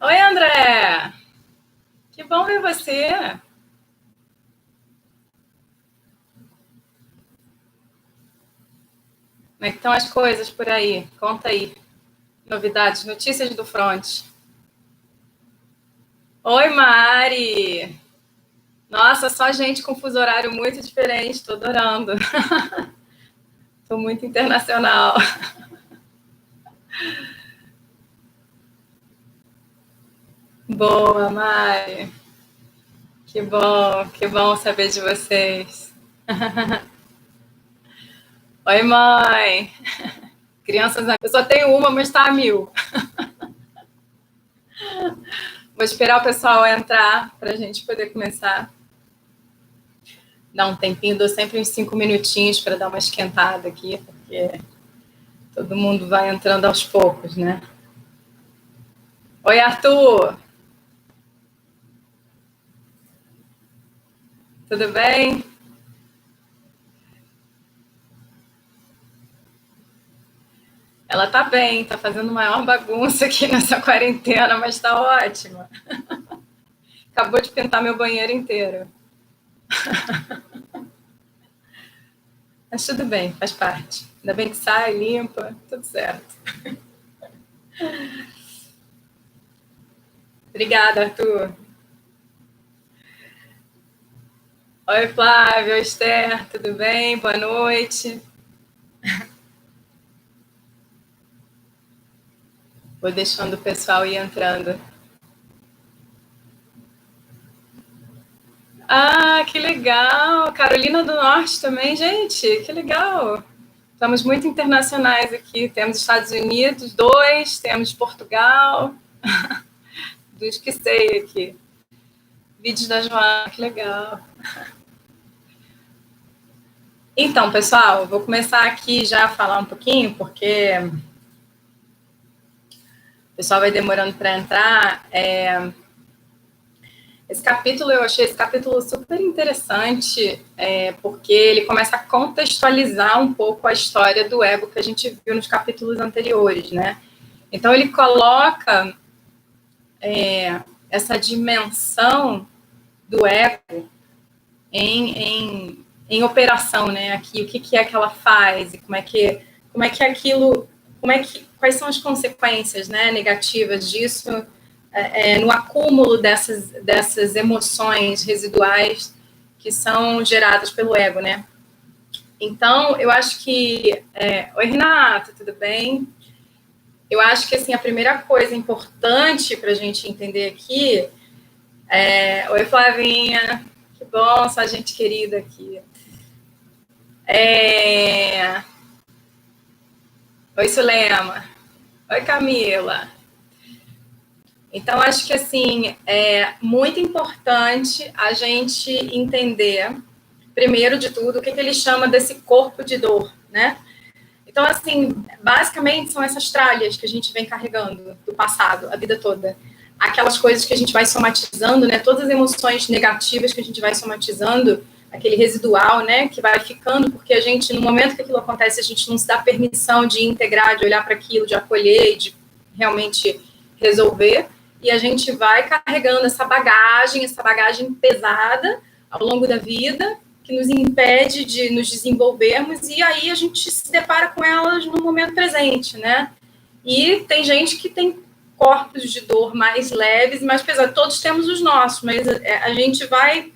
Oi, André! Que bom ver você! Como é que estão as coisas por aí? Conta aí. Novidades, notícias do front. Oi, Mari! Nossa, só gente com fuso horário muito diferente, tô adorando. Tô muito internacional. Boa, Mari! Que bom saber de vocês. Oi, mãe! Crianças, eu só tenho uma, mas tá a mil. Vou esperar o pessoal entrar para a gente poder começar. Dar um tempinho, dou sempre uns 5 minutinhos para dar uma esquentada aqui, porque todo mundo vai entrando aos poucos, né? Oi, Arthur! Tudo bem? Ela tá bem, tá fazendo maior bagunça aqui nessa quarentena, mas tá ótima. Acabou de pintar meu banheiro inteiro. Mas tudo bem, faz parte. Ainda bem que sai, limpa, tudo certo. Obrigada, Arthur. Oi, Flávio, oi, Esther, tudo bem? Boa noite. Vou deixando o pessoal ir entrando. Ah, que legal! Carolina do Norte também, gente, que legal! Estamos muito internacionais aqui. Temos Estados Unidos, dois, temos Portugal, dos que sei aqui. Vídeos da Joana, que legal. Então, pessoal, vou começar aqui já a falar um pouquinho, porque o pessoal vai demorando para entrar. Esse capítulo, eu achei esse capítulo super interessante, porque ele começa a contextualizar um pouco a história do ego que a gente viu nos capítulos anteriores, né? Então, ele coloca essa dimensão do ego em operação, né? Aqui, o que é que ela faz, e como é que aquilo, quais são as consequências, né, negativas disso, no acúmulo dessas emoções residuais que são geradas pelo ego, né? Então, eu acho que... Oi, Renata, tudo bem? Eu acho que, assim, a primeira coisa importante para a gente entender aqui Oi, Flavinha, que bom, sua gente querida aqui. Oi, Sulema. Oi, Camila. Então, acho que, assim, é muito importante a gente entender, primeiro de tudo, o que ele chama desse corpo de dor, né? Então, assim, basicamente são essas tralhas que a gente vem carregando do passado, a vida toda. Aquelas coisas que a gente vai somatizando, né? Todas as emoções negativas que a gente vai somatizando, aquele residual, né? Que vai ficando, porque a gente, no momento que aquilo acontece, a gente não se dá permissão de integrar, de olhar para aquilo, de acolher, de realmente resolver. E a gente vai carregando essa bagagem pesada ao longo da vida, que nos impede de nos desenvolvermos, e aí a gente se depara com elas no momento presente, né? E tem gente que tem corpos de dor mais leves, mais pesados. Todos temos os nossos, mas a gente vai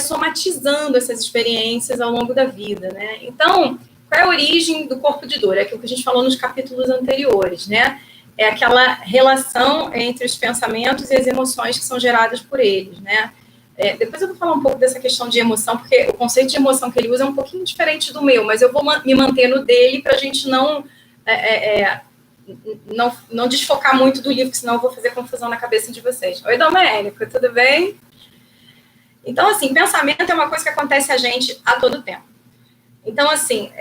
somatizando essas experiências ao longo da vida, né? Então, qual é a origem do corpo de dor? É aquilo que a gente falou nos capítulos anteriores, né? É aquela relação entre os pensamentos e as emoções que são geradas por eles, né? Depois eu vou falar um pouco dessa questão de emoção, porque o conceito de emoção que ele usa é um pouquinho diferente do meu, mas eu vou me manter no dele para a gente não desfocar muito do livro, senão eu vou fazer confusão na cabeça de vocês. Oi, Domênico, tudo bem? Então, assim, pensamento é uma coisa que acontece a gente a todo tempo. Então, assim,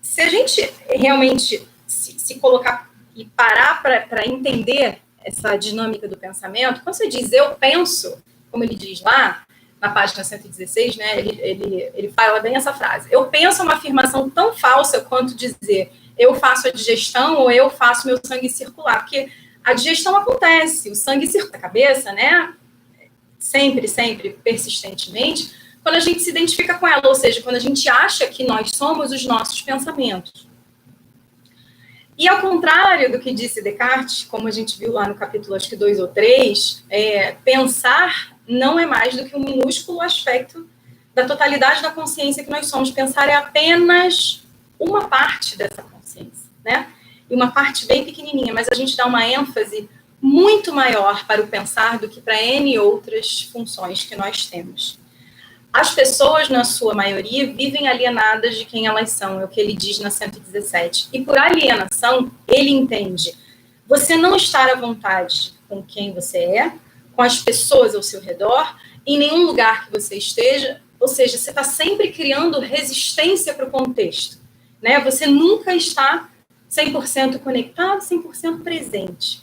se a gente realmente se colocar e parar para entender essa dinâmica do pensamento, quando você diz eu penso, como ele diz lá, na página 116, né, ele fala bem essa frase. Eu penso é uma afirmação tão falsa quanto dizer eu faço a digestão ou eu faço meu sangue circular, porque a digestão acontece, o sangue circula na cabeça, né? Sempre, persistentemente, quando a gente se identifica com ela, ou seja, quando a gente acha que nós somos os nossos pensamentos. E ao contrário do que disse Descartes, como a gente viu lá no capítulo, acho que 2 ou 3, pensar não é mais do que um minúsculo aspecto da totalidade da consciência que nós somos. Pensar é apenas uma parte dessa consciência, né? E uma parte bem pequenininha, mas a gente dá uma ênfase muito maior para o pensar do que para N outras funções que nós temos. As pessoas, na sua maioria, vivem alienadas de quem elas são, é o que ele diz na 117. E por alienação, ele entende você não estar à vontade com quem você é, com as pessoas ao seu redor, em nenhum lugar que você esteja, ou seja, você está sempre criando resistência para o contexto, né? Você nunca está 100% conectado, 100% presente.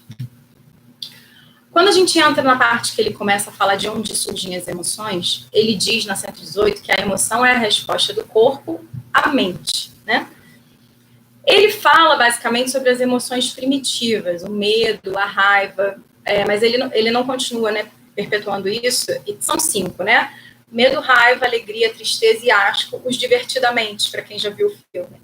Quando a gente entra na parte que ele começa a falar de onde surgem as emoções, ele diz na 118 que a emoção é a resposta do corpo à mente, né? Ele fala basicamente sobre as emoções primitivas, o medo, a raiva, mas ele não continua, né, perpetuando isso, e são 5, né? Medo, raiva, alegria, tristeza e asco, os divertidamente, para quem já viu o filme.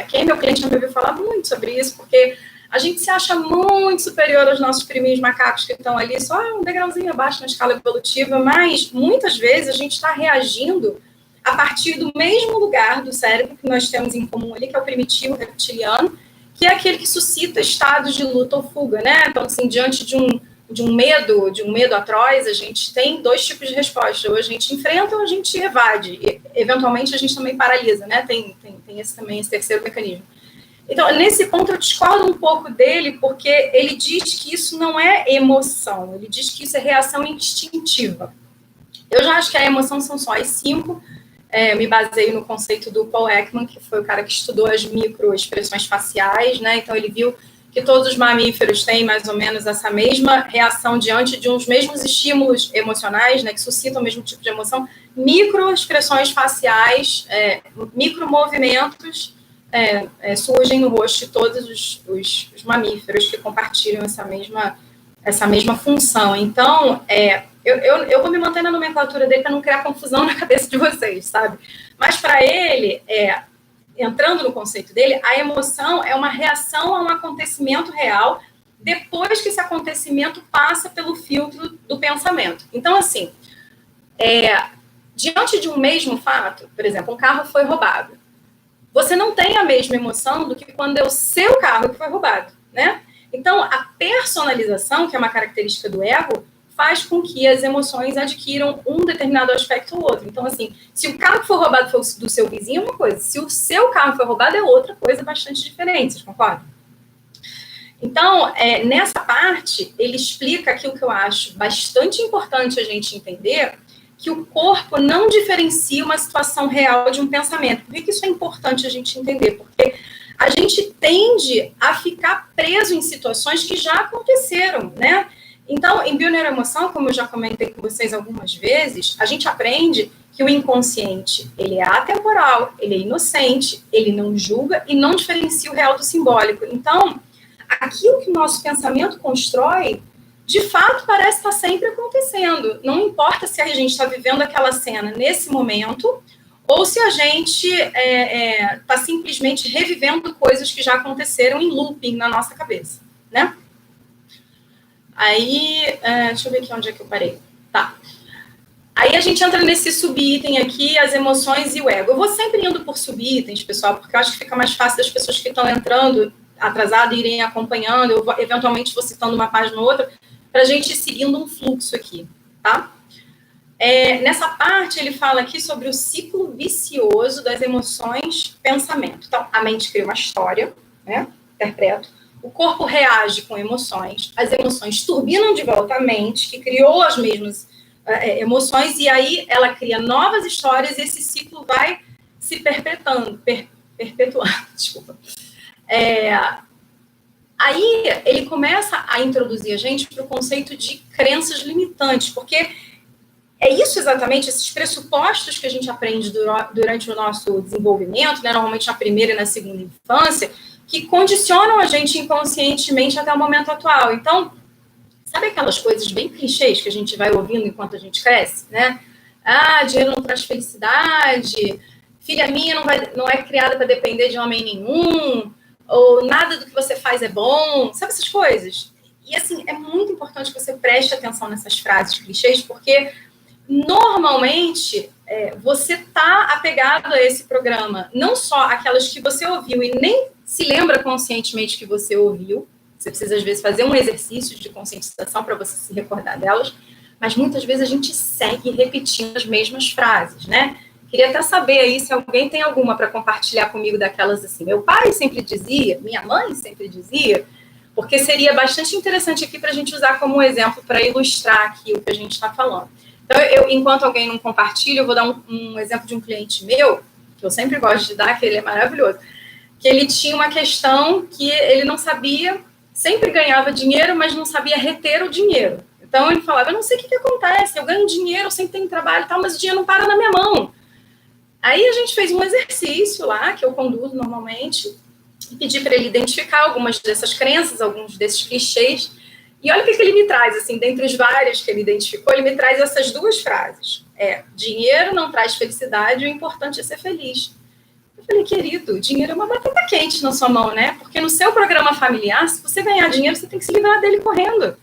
Quem é meu cliente já me ouviu falar muito sobre isso, porque a gente se acha muito superior aos nossos priminhos macacos que estão ali só um degrauzinho abaixo na escala evolutiva, mas muitas vezes a gente está reagindo a partir do mesmo lugar do cérebro que nós temos em comum ali, que é o primitivo reptiliano, que é aquele que suscita estados de luta ou fuga, né? Então, assim, diante de um medo atroz, a gente tem 2 tipos de resposta, ou a gente enfrenta ou a gente evade, e, eventualmente a gente também paralisa, né? Tem esse terceiro mecanismo. Então, nesse ponto, eu discordo um pouco dele, porque ele diz que isso não é emoção, ele diz que isso é reação instintiva. Eu já acho que a emoção são só as 5, me baseio no conceito do Paul Ekman, que foi o cara que estudou as microexpressões faciais, né? Então, ele viu que todos os mamíferos têm mais ou menos essa mesma reação diante de uns mesmos estímulos emocionais, né? Que suscitam o mesmo tipo de emoção, microexpressões faciais, micromovimentos, surgem no rosto de todos os mamíferos que compartilham essa mesma função. Então, eu vou me manter na nomenclatura dele para não criar confusão na cabeça de vocês, sabe? Mas para ele, entrando no conceito dele, a emoção é uma reação a um acontecimento real depois que esse acontecimento passa pelo filtro do pensamento. Então, assim, diante de um mesmo fato, por exemplo, um carro foi roubado. Você não tem a mesma emoção do que quando é o seu carro que foi roubado, né? Então, a personalização, que é uma característica do ego, faz com que as emoções adquiram um determinado aspecto ou outro. Então, assim, se o carro que foi roubado foi do seu vizinho, é uma coisa. Se o seu carro foi roubado, é outra coisa bastante diferente, vocês concordam? Então, nessa parte, ele explica aquilo que eu acho bastante importante a gente entender, que o corpo não diferencia uma situação real de um pensamento. Por que isso é importante a gente entender? Porque a gente tende a ficar preso em situações que já aconteceram, né? Então, em bioneuroemoção, como eu já comentei com vocês algumas vezes, a gente aprende que o inconsciente, ele é atemporal, ele é inocente, ele não julga e não diferencia o real do simbólico. Então, aquilo que o nosso pensamento constrói, de fato, parece estar sempre acontecendo. Não importa se a gente está vivendo aquela cena nesse momento ou se a gente está simplesmente revivendo coisas que já aconteceram em looping na nossa cabeça, né? Aí, deixa eu ver aqui onde é que eu parei. Tá. Aí a gente entra nesse subitem aqui, as emoções e o ego. Eu vou sempre indo por subitens, pessoal, porque eu acho que fica mais fácil das pessoas que estão entrando atrasado irem acompanhando. Eu eventualmente vou citando uma página ou outra, para a gente ir seguindo um fluxo aqui, tá? Nessa parte, ele fala aqui sobre o ciclo vicioso das emoções, pensamento. Então, a mente cria uma história, né? Interpreto. O corpo reage com emoções. As emoções turbinam de volta a mente, que criou as mesmas emoções, e aí ela cria novas histórias, e esse ciclo vai se perpetuando, desculpa. Aí ele começa a introduzir a gente para o conceito de crenças limitantes, porque é isso exatamente, esses pressupostos que a gente aprende durante o nosso desenvolvimento, né, normalmente na primeira e na segunda infância, que condicionam a gente inconscientemente até o momento atual. Então, sabe aquelas coisas bem clichês que a gente vai ouvindo enquanto a gente cresce, né? Ah, dinheiro não traz felicidade, filha minha não é criada para depender de homem nenhum, ou nada do que você faz é bom, sabe essas coisas? E, assim, é muito importante que você preste atenção nessas frases clichês, porque, normalmente, você está apegado a esse programa, não só aquelas que você ouviu e nem se lembra conscientemente que você ouviu, você precisa, às vezes, fazer um exercício de conscientização para você se recordar delas, mas muitas vezes a gente segue repetindo as mesmas frases, né? Queria até saber aí se alguém tem alguma para compartilhar comigo daquelas assim. Meu pai sempre dizia, minha mãe sempre dizia, porque seria bastante interessante aqui para a gente usar como exemplo para ilustrar aqui o que a gente está falando. Então, enquanto alguém não compartilha, eu vou dar um exemplo de um cliente meu, que eu sempre gosto de dar, que ele é maravilhoso, que ele tinha uma questão que ele não sabia, sempre ganhava dinheiro, mas não sabia reter o dinheiro. Então, ele falava, eu não sei o que acontece, eu ganho dinheiro, eu sempre tenho trabalho e tal, mas o dinheiro não para na minha mão. Aí a gente fez um exercício lá, que eu conduzo normalmente, e pedi para ele identificar algumas dessas crenças, alguns desses clichês, e olha o que ele me traz, assim, dentre os vários que ele identificou, ele me traz essas duas frases. Dinheiro não traz felicidade, o importante é ser feliz. Eu falei, querido, dinheiro é uma batata quente na sua mão, né? Porque no seu programa familiar, se você ganhar dinheiro, você tem que se livrar dele correndo.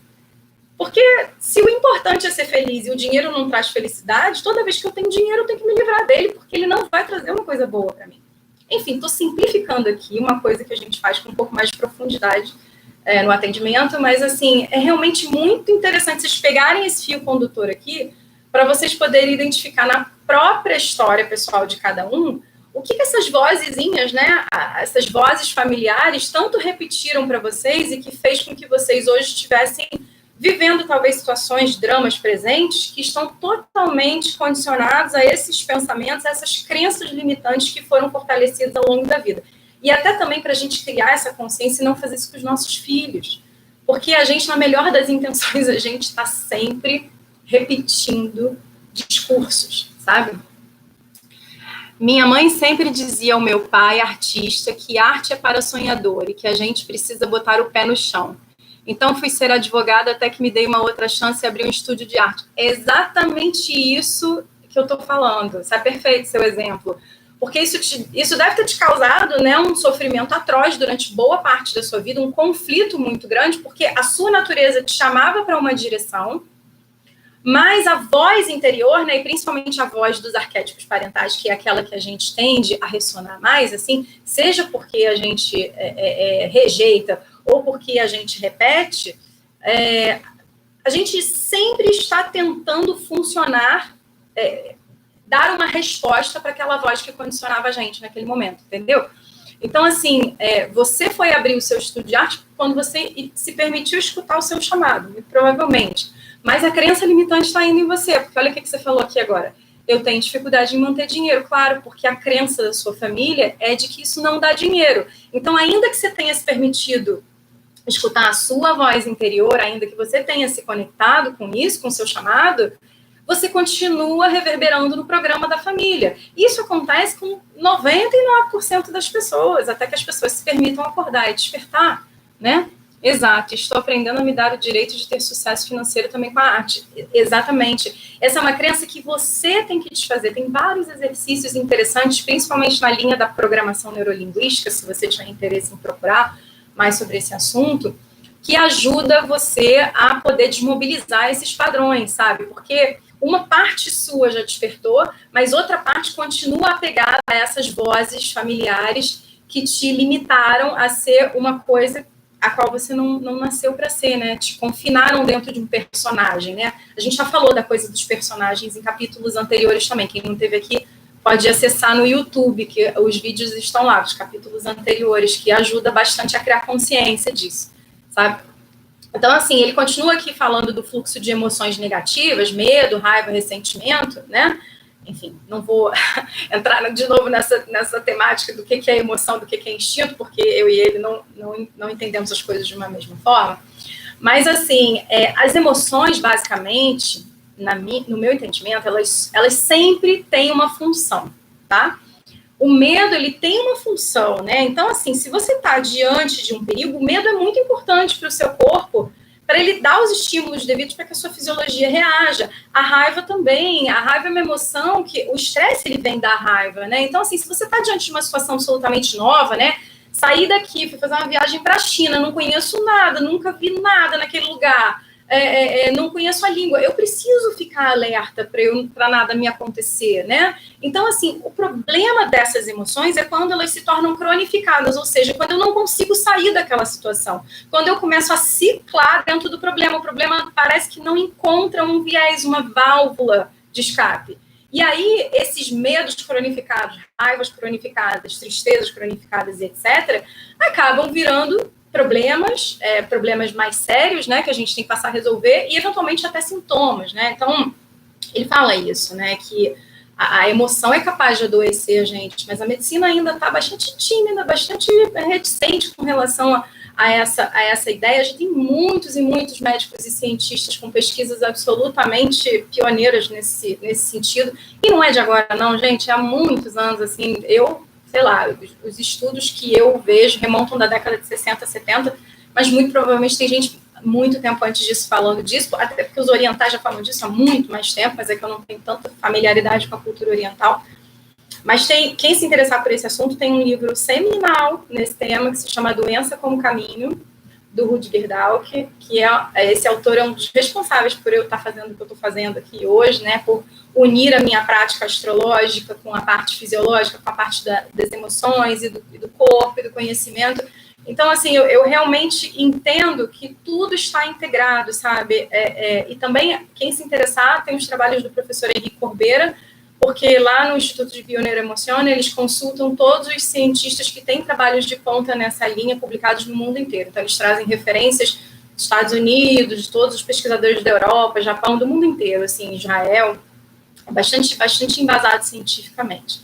Porque se o importante é ser feliz e o dinheiro não traz felicidade, toda vez que eu tenho dinheiro, eu tenho que me livrar dele, porque ele não vai trazer uma coisa boa para mim. Enfim, estou simplificando aqui uma coisa que a gente faz com um pouco mais de profundidade no atendimento, mas, assim, é realmente muito interessante vocês pegarem esse fio condutor aqui para vocês poderem identificar na própria história pessoal de cada um o que essas vozezinhas, né, essas vozes familiares tanto repetiram para vocês e que fez com que vocês hoje estivessem vivendo talvez situações, dramas presentes que estão totalmente condicionados a esses pensamentos, a essas crenças limitantes que foram fortalecidas ao longo da vida. E até também para a gente criar essa consciência e não fazer isso com os nossos filhos. Porque a gente, na melhor das intenções, a gente está sempre repetindo discursos, sabe? Minha mãe sempre dizia ao meu pai, artista, que arte é para sonhador e que a gente precisa botar o pé no chão. Então, fui ser advogada até que me dei uma outra chance e abri um estúdio de arte. É exatamente isso que eu estou falando. Isso é perfeito, seu exemplo. Porque isso deve ter te causado, né, um sofrimento atroz durante boa parte da sua vida, um conflito muito grande, porque a sua natureza te chamava para uma direção, mas a voz interior, né, e principalmente a voz dos arquétipos parentais, que é aquela que a gente tende a ressonar mais, assim, seja porque a gente rejeita ou porque a gente repete, a gente sempre está tentando funcionar, dar uma resposta para aquela voz que condicionava a gente naquele momento, entendeu? Então, assim, você foi abrir o seu estudo de arte quando você se permitiu escutar o seu chamado, muito provavelmente. Mas a crença limitante está indo em você, porque olha o que você falou aqui agora. Eu tenho dificuldade em manter dinheiro, claro, porque a crença da sua família é de que isso não dá dinheiro. Então, ainda que você tenha se permitido escutar a sua voz interior, ainda que você tenha se conectado com isso, com o seu chamado, você continua reverberando no programa da família. Isso acontece com 99% das pessoas, até que as pessoas se permitam acordar e despertar, né? Exato, estou aprendendo a me dar o direito de ter sucesso financeiro também com a arte. Exatamente. Essa é uma crença que você tem que desfazer. Tem vários exercícios interessantes, principalmente na linha da programação neurolinguística, se você tiver interesse em procurar mais sobre esse assunto, que ajuda você a poder desmobilizar esses padrões, sabe? Porque uma parte sua já despertou, mas outra parte continua apegada a essas vozes familiares que te limitaram a ser uma coisa a qual você não nasceu para ser, né? Te confinaram dentro de um personagem, né? A gente já falou da coisa dos personagens em capítulos anteriores também. Quem não teve aqui pode acessar no YouTube, que os vídeos estão lá, os capítulos anteriores, que ajuda bastante a criar consciência disso, sabe? Então, assim, ele continua aqui falando do fluxo de emoções negativas, medo, raiva, ressentimento, né? Enfim, não vou entrar de novo nessa temática do que é emoção, do que é instinto, porque eu e ele não entendemos as coisas de uma mesma forma. Mas, assim, as emoções, basicamente, no meu entendimento, elas sempre têm uma função, tá? o medo, ele tem uma função, né? Então, assim, se você está diante de um perigo, o medo é muito importante para o seu corpo, para ele dar os estímulos devidos para que a sua fisiologia reaja. A raiva também, a raiva é uma emoção que o estresse, ele vem da raiva, né? Então, assim, se você está diante de uma situação absolutamente nova, né? Saí daqui, fui fazer uma viagem para a China, não conheço nada, nunca vi nada naquele lugar, não conheço a língua, eu preciso ficar alerta para nada me acontecer, né? Então, assim, o problema dessas emoções é quando elas se tornam cronificadas, ou seja, quando eu não consigo sair daquela situação, quando eu começo a ciclar dentro do problema, o problema parece que não encontra um viés, uma válvula de escape. E aí, esses medos cronificados, raivas cronificadas, tristezas cronificadas e etc., acabam virando problemas, problemas mais sérios, né, que a gente tem que passar a resolver e, eventualmente, até sintomas, né? Então, ele fala isso, né, que a emoção é capaz de adoecer a gente, mas a medicina ainda está bastante tímida, bastante reticente com relação a essa ideia. A gente tem muitos e muitos médicos e cientistas com pesquisas absolutamente pioneiras nesse sentido, e não é de agora não, gente, há muitos anos, assim, sei lá, os estudos que eu vejo remontam da década de 60, 70, mas muito provavelmente tem gente muito tempo antes disso falando disso, até porque os orientais já falam disso há muito mais tempo, mas é que eu não tenho tanta familiaridade com a cultura oriental. Mas quem se interessar por esse assunto tem um livro seminal nesse tema que se chama Doença como Caminho, do Rutger Dawkins, que esse autor é um dos responsáveis por eu estar fazendo o que eu estou fazendo aqui hoje, né, por unir a minha prática astrológica com a parte fisiológica, com a parte das emoções e do corpo e do conhecimento. Então, assim, eu realmente entendo que tudo está integrado, sabe? E também, quem se interessar, tem os trabalhos do professor Henrique Corbeira, porque lá no Instituto de Bioneuroemoção, eles consultam todos os cientistas que têm trabalhos de ponta nessa linha publicados no mundo inteiro. Então, eles trazem referências dos Estados Unidos, de todos os pesquisadores da Europa, Japão, do mundo inteiro, assim, Israel, bastante embasado cientificamente.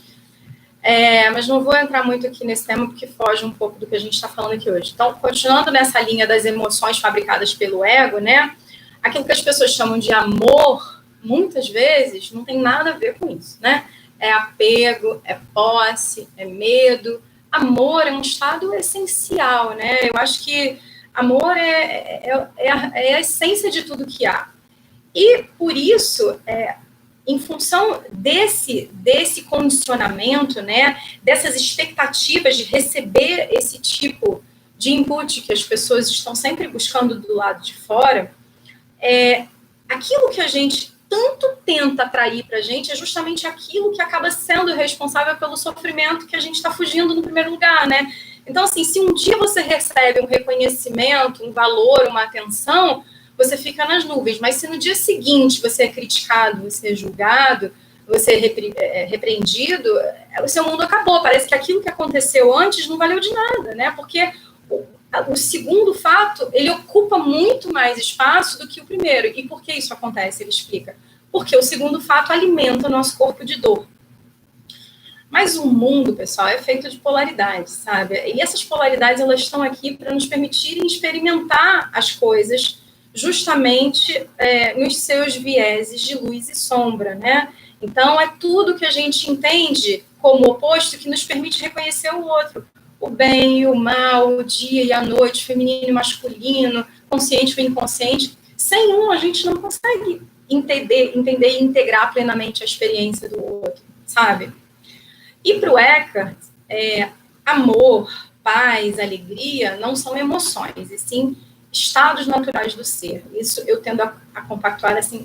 Mas não vou entrar muito aqui nesse tema, porque foge um pouco do que a gente está falando aqui hoje. Então, continuando nessa linha das emoções fabricadas pelo ego, né, aquilo que as pessoas chamam de amor, muitas vezes não tem nada a ver com isso, né? É apego, é posse, é medo. Amor é um estado essencial, né? Eu acho que amor é a essência de tudo que há. E, por isso, em função desse condicionamento, né, dessas expectativas de receber esse tipo de input que as pessoas estão sempre buscando do lado de fora, aquilo que a gente tanto tenta atrair para a gente é justamente aquilo que acaba sendo responsável pelo sofrimento que a gente está fugindo no primeiro lugar, né? Então, assim, se um dia você recebe um reconhecimento, um valor, uma atenção, você fica nas nuvens. Mas se no dia seguinte você é criticado, você é julgado, você é repreendido, o seu mundo acabou. Parece que aquilo que aconteceu antes não valeu de nada, né? Porque o segundo fato, ele ocupa muito mais espaço do que o primeiro. E por que isso acontece? Ele explica. Porque o segundo fato alimenta o nosso corpo de dor. Mas o mundo, pessoal, é feito de polaridades, sabe? E essas polaridades, elas estão aqui para nos permitirem experimentar as coisas justamente nos seus vieses de luz e sombra, né? Então, é tudo que a gente entende como oposto que nos permite reconhecer o outro. O bem e o mal, o dia e a noite, feminino e masculino, consciente e inconsciente. Sem um, a gente não consegue entender e integrar plenamente a experiência do outro, sabe? E para o Eckhart, amor, paz, alegria não são emoções, e sim estados naturais do ser. Isso eu tendo a compactuar assim,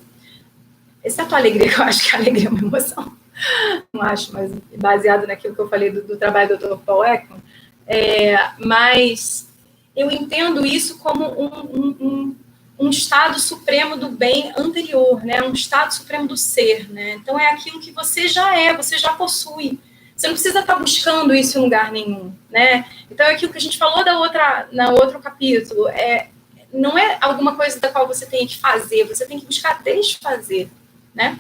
exceto a alegria, que eu acho que a alegria é uma emoção. Não acho, mas baseado naquilo que eu falei do trabalho do Dr. Paul Ekman. Mas eu entendo isso como um estado supremo do bem anterior, né? Um estado supremo do ser, né? Então é aquilo que você já é, você já possui. Você não precisa estar buscando isso em lugar nenhum, né? Então é aquilo que a gente falou na outro capítulo. Não é alguma coisa da qual você tem que fazer, você tem que buscar desfazer, né?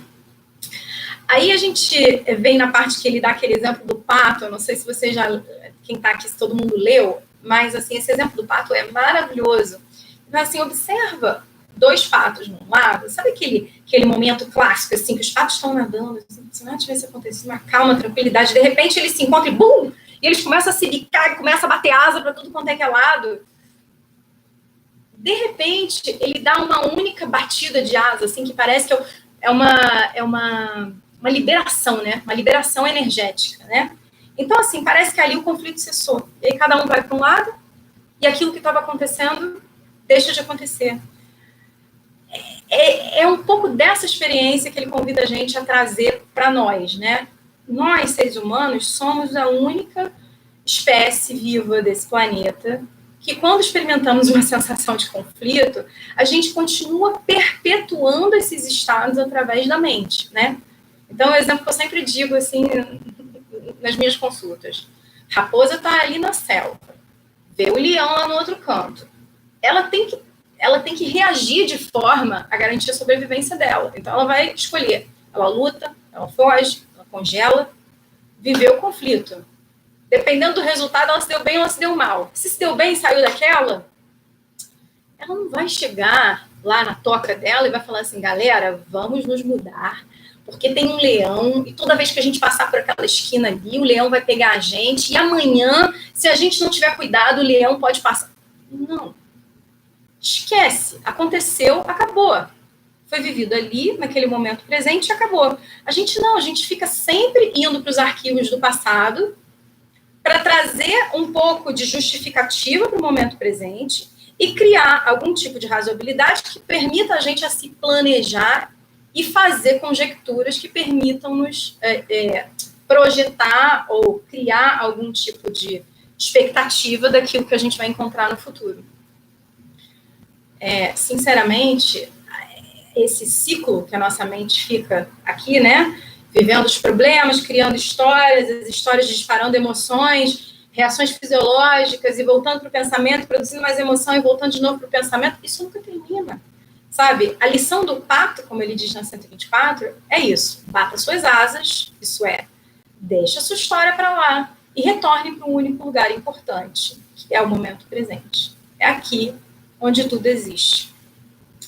Aí a gente vem na parte que ele dá aquele exemplo do pato. Eu não sei se você quem está aqui, se todo mundo leu, mas assim, esse exemplo do pato é maravilhoso. Então, assim, observa dois patos num lago, sabe aquele momento clássico, assim, que os patos estão nadando, assim, se nada tivesse acontecido, uma calma, tranquilidade, de repente eles se encontram e bum! E eles começam a se bicar, começam a bater asa para tudo quanto é que é lado. De repente, ele dá uma única batida de asa, assim, que parece que é uma liberação, né? Uma liberação energética, né? Então, assim, parece que ali o conflito cessou. E aí cada um vai para um lado e aquilo que estava acontecendo deixa de acontecer. É um pouco dessa experiência que ele convida a gente a trazer para nós, né? Nós, seres humanos, somos a única espécie viva desse planeta que, quando experimentamos uma sensação de conflito, a gente continua perpetuando esses estados através da mente, né? Então, o exemplo que eu sempre digo, assim, nas minhas consultas. Raposa está ali na selva, vê o leão lá no outro canto. Ela tem que reagir de forma a garantir a sobrevivência dela. Então, ela vai escolher. Ela luta, ela foge, ela congela, viver o conflito. Dependendo do resultado, ela se deu bem ou ela se deu mal. Se deu bem e saiu daquela, ela não vai chegar lá na toca dela e vai falar assim, galera, vamos nos mudar, porque tem um leão e toda vez que a gente passar por aquela esquina ali, o leão vai pegar a gente e amanhã, se a gente não tiver cuidado, o leão pode passar. Não. Esquece. Aconteceu, acabou. Foi vivido ali, naquele momento presente e acabou. A gente não, a gente fica sempre indo para os arquivos do passado para trazer um pouco de justificativa para o momento presente e criar algum tipo de razoabilidade que permita a gente a se planejar e fazer conjecturas que permitam nos projetar ou criar algum tipo de expectativa daquilo que a gente vai encontrar no futuro. Sinceramente, esse ciclo que a nossa mente fica aqui, né? Vivendo os problemas, criando histórias, as histórias disparando emoções, reações fisiológicas e voltando para o pensamento, produzindo mais emoção e voltando de novo para o pensamento, isso nunca termina, sabe? A lição do pato, como ele diz na 124, é isso. Bata suas asas, isso é, deixa sua história para lá e retorne para um único lugar importante, que é o momento presente. É aqui onde tudo existe.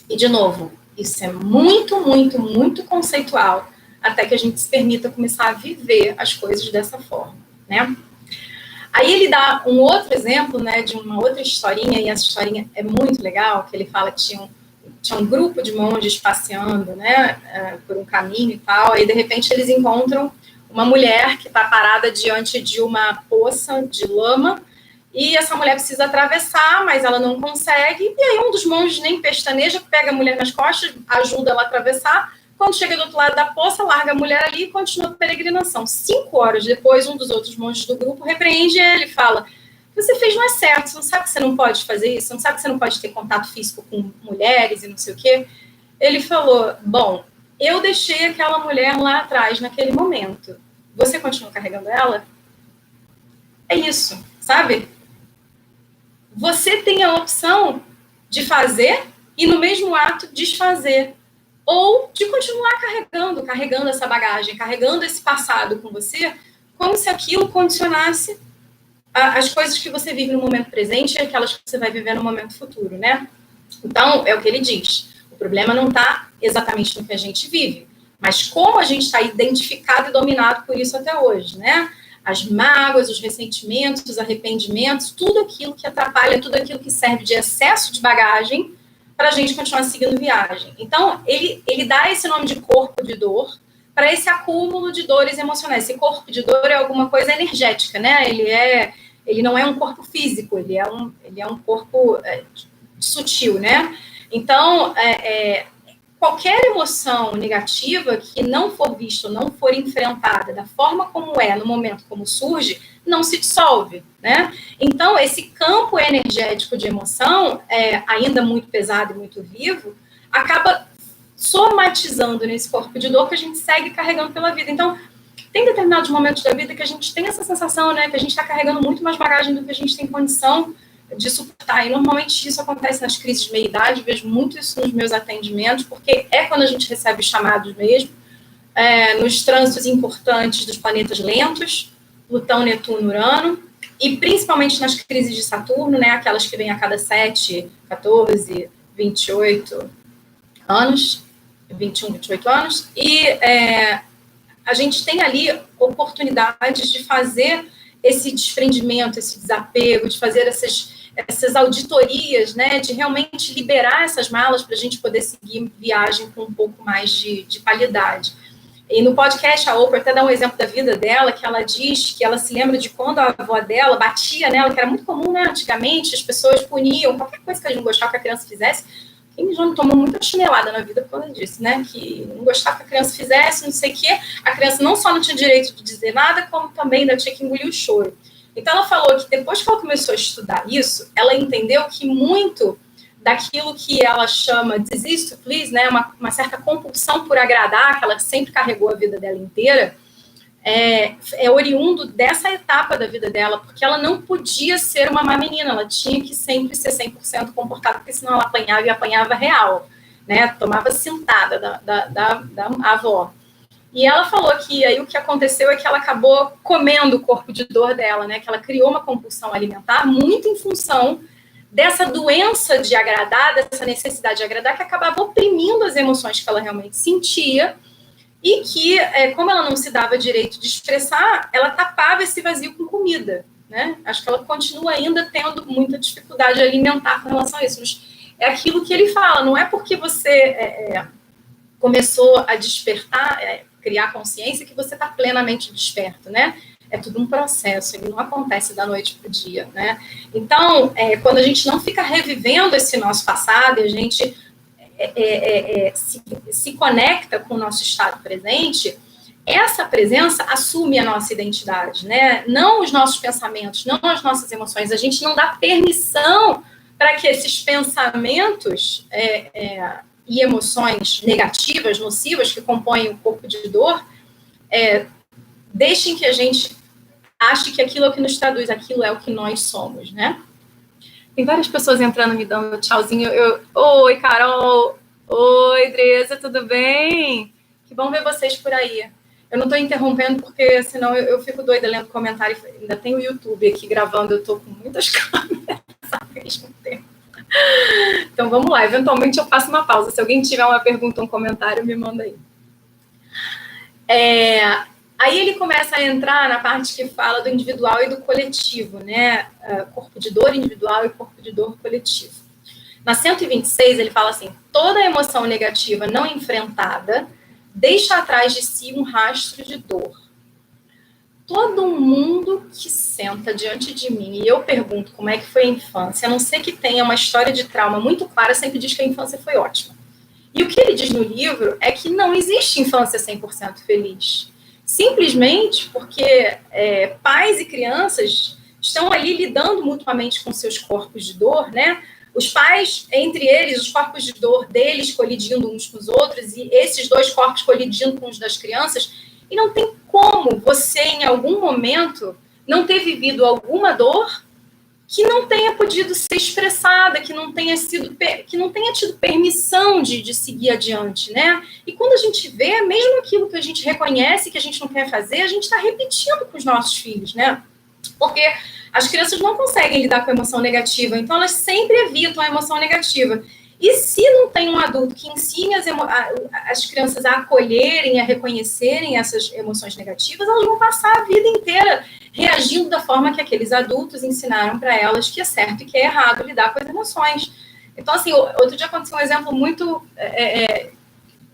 E, de novo, isso é muito, muito, muito conceitual, até que a gente se permita começar a viver as coisas dessa forma, né? Aí ele dá um outro exemplo, né, de uma outra historinha, e essa historinha é muito legal, que ele fala que tinha um grupo de monges passeando, né, por um caminho e tal, e de repente eles encontram uma mulher que está parada diante de uma poça de lama, e essa mulher precisa atravessar, mas ela não consegue, e aí um dos monges nem pestaneja, pega a mulher nas costas, ajuda ela a atravessar, quando chega do outro lado da poça, larga a mulher ali e continua a peregrinação. 5 horas depois, um dos outros monges do grupo repreende ele e fala, você fez não é certo, você não sabe que você não pode fazer isso, você não sabe que você não pode ter contato físico com mulheres e não sei o quê. Ele falou, bom, eu deixei aquela mulher lá atrás naquele momento, você continua carregando ela? É isso, sabe? Você tem a opção de fazer e, no mesmo ato, desfazer. Ou de continuar carregando essa bagagem, carregando esse passado com você, como se aquilo condicionasse as coisas que você vive no momento presente e aquelas que você vai viver no momento futuro, né? Então, é o que ele diz. O problema não está exatamente no que a gente vive, mas como a gente está identificado e dominado por isso até hoje, né? As mágoas, os ressentimentos, os arrependimentos, tudo aquilo que atrapalha, tudo aquilo que serve de excesso de bagagem para a gente continuar seguindo viagem. Então, ele dá esse nome de corpo de dor para esse acúmulo de dores emocionais. Esse corpo de dor é alguma coisa energética, né? Ele não é um corpo físico, ele é um corpo sutil, né? Então, qualquer emoção negativa que não for vista, não for enfrentada da forma como é, no momento como surge, não se dissolve, né? Então, esse campo energético de emoção, ainda muito pesado e muito vivo, acaba somatizando nesse corpo de dor que a gente segue carregando pela vida. Então, tem determinados momentos da vida que a gente tem essa sensação, né, que a gente está carregando muito mais bagagem do que a gente tem condição de suportar. E normalmente isso acontece nas crises de meia-idade, vejo muito isso nos meus atendimentos, porque é quando a gente recebe chamados mesmo, nos trânsitos importantes dos planetas lentos, Plutão, Netuno, Urano, e principalmente nas crises de Saturno, né, aquelas que vêm a cada 7, 14, 28 anos, 21, 28 anos, e a gente tem ali oportunidades de fazer esse desprendimento, esse desapego, de fazer essas auditorias, né, de realmente liberar essas malas para a gente poder seguir viagem com um pouco mais de qualidade. E no podcast, a Oprah até dá um exemplo da vida dela, que ela diz que ela se lembra de quando a avó dela batia nela, que era muito comum, né, antigamente, as pessoas puniam qualquer coisa que a gente gostava que a criança fizesse. Quem já não tomou muita chinelada na vida por causa disso, né? Que não gostava que a criança fizesse, não sei o quê. A criança não só não tinha direito de dizer nada, como também ainda tinha que engolir o choro. Então, ela falou que depois que ela começou a estudar isso, ela entendeu que muito daquilo que ela chama desist to please, né? Uma certa compulsão por agradar, que ela sempre carregou a vida dela inteira, é oriundo dessa etapa da vida dela, porque ela não podia ser uma má menina, ela tinha que sempre ser 100% comportada, porque senão ela apanhava e apanhava real, né? Tomava cintada da avó. E ela falou que aí o que aconteceu é que ela acabou comendo o corpo de dor dela, né? Que ela criou uma compulsão alimentar muito em função dessa doença de agradar, dessa necessidade de agradar, que acabava oprimindo as emoções que ela realmente sentia, e que, como ela não se dava direito de expressar, ela tapava esse vazio com comida, né? Acho que ela continua ainda tendo muita dificuldade alimentar com relação a isso, mas é aquilo que ele fala, não é porque você começou a despertar, criar consciência, que você está plenamente desperto, né? É tudo um processo, ele não acontece da noite para o dia, né? Então, quando a gente não fica revivendo esse nosso passado, a gente se conecta com o nosso estado presente, essa presença assume a nossa identidade, né? Não os nossos pensamentos, não as nossas emoções. A gente não dá permissão para que esses pensamentos e emoções negativas, nocivas, que compõem o corpo de dor, deixem que a gente ache que aquilo é o que nos traduz, aquilo é o que nós somos, né? Tem várias pessoas entrando, me dando tchauzinho. Oi, Carol. Oi, Dresa, tudo bem? Que bom ver vocês por aí. Eu não estou interrompendo, porque senão eu fico doida lendo comentário. Ainda tem o YouTube aqui gravando, eu estou com muitas câmeras ao mesmo tempo. Então, vamos lá. Eventualmente, eu faço uma pausa. Se alguém tiver uma pergunta ou um comentário, me manda aí. Aí ele começa a entrar na parte que fala do individual e do coletivo, né? Corpo de dor individual e corpo de dor coletivo. Na 126, ele fala assim: toda emoção negativa não enfrentada deixa atrás de si um rastro de dor. Todo mundo que senta diante de mim e eu pergunto como é que foi a infância, a não ser que tenha uma história de trauma muito clara, sempre diz que a infância foi ótima. E o que ele diz no livro é que não existe infância 100% feliz. Simplesmente porque pais e crianças estão ali lidando mutuamente com seus corpos de dor, né? Os pais, entre eles, os corpos de dor deles colidindo uns com os outros, e esses dois corpos colidindo com os das crianças, e não tem como você, em algum momento, não ter vivido alguma dor que não tenha podido ser expressada, que não tenha tido permissão de seguir adiante, né? E quando a gente vê, mesmo aquilo que a gente reconhece que a gente não quer fazer, a gente está repetindo com os nossos filhos, né? Porque as crianças não conseguem lidar com a emoção negativa, então elas sempre evitam a emoção negativa. E se não tem um adulto que ensine as crianças a acolherem, a reconhecerem essas emoções negativas, elas vão passar a vida inteira reagindo da forma que aqueles adultos ensinaram para elas que é certo e que é errado lidar com as emoções. Então, assim, outro dia aconteceu um exemplo muito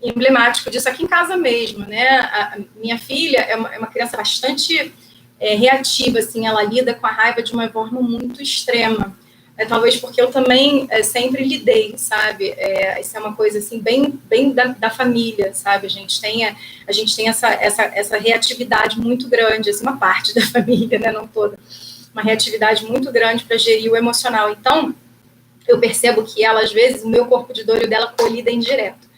emblemático disso aqui em casa mesmo, né? A minha filha é uma criança bastante reativa, assim, ela lida com a raiva de uma forma muito extrema. Talvez porque eu também sempre lidei, sabe? Isso é uma coisa assim bem da família, sabe? A gente tem essa reatividade muito grande, assim, uma parte da família, né? Não toda, uma reatividade muito grande para gerir o emocional. Então, eu percebo que ela, às vezes, o meu corpo de dor e o dela colidem direto.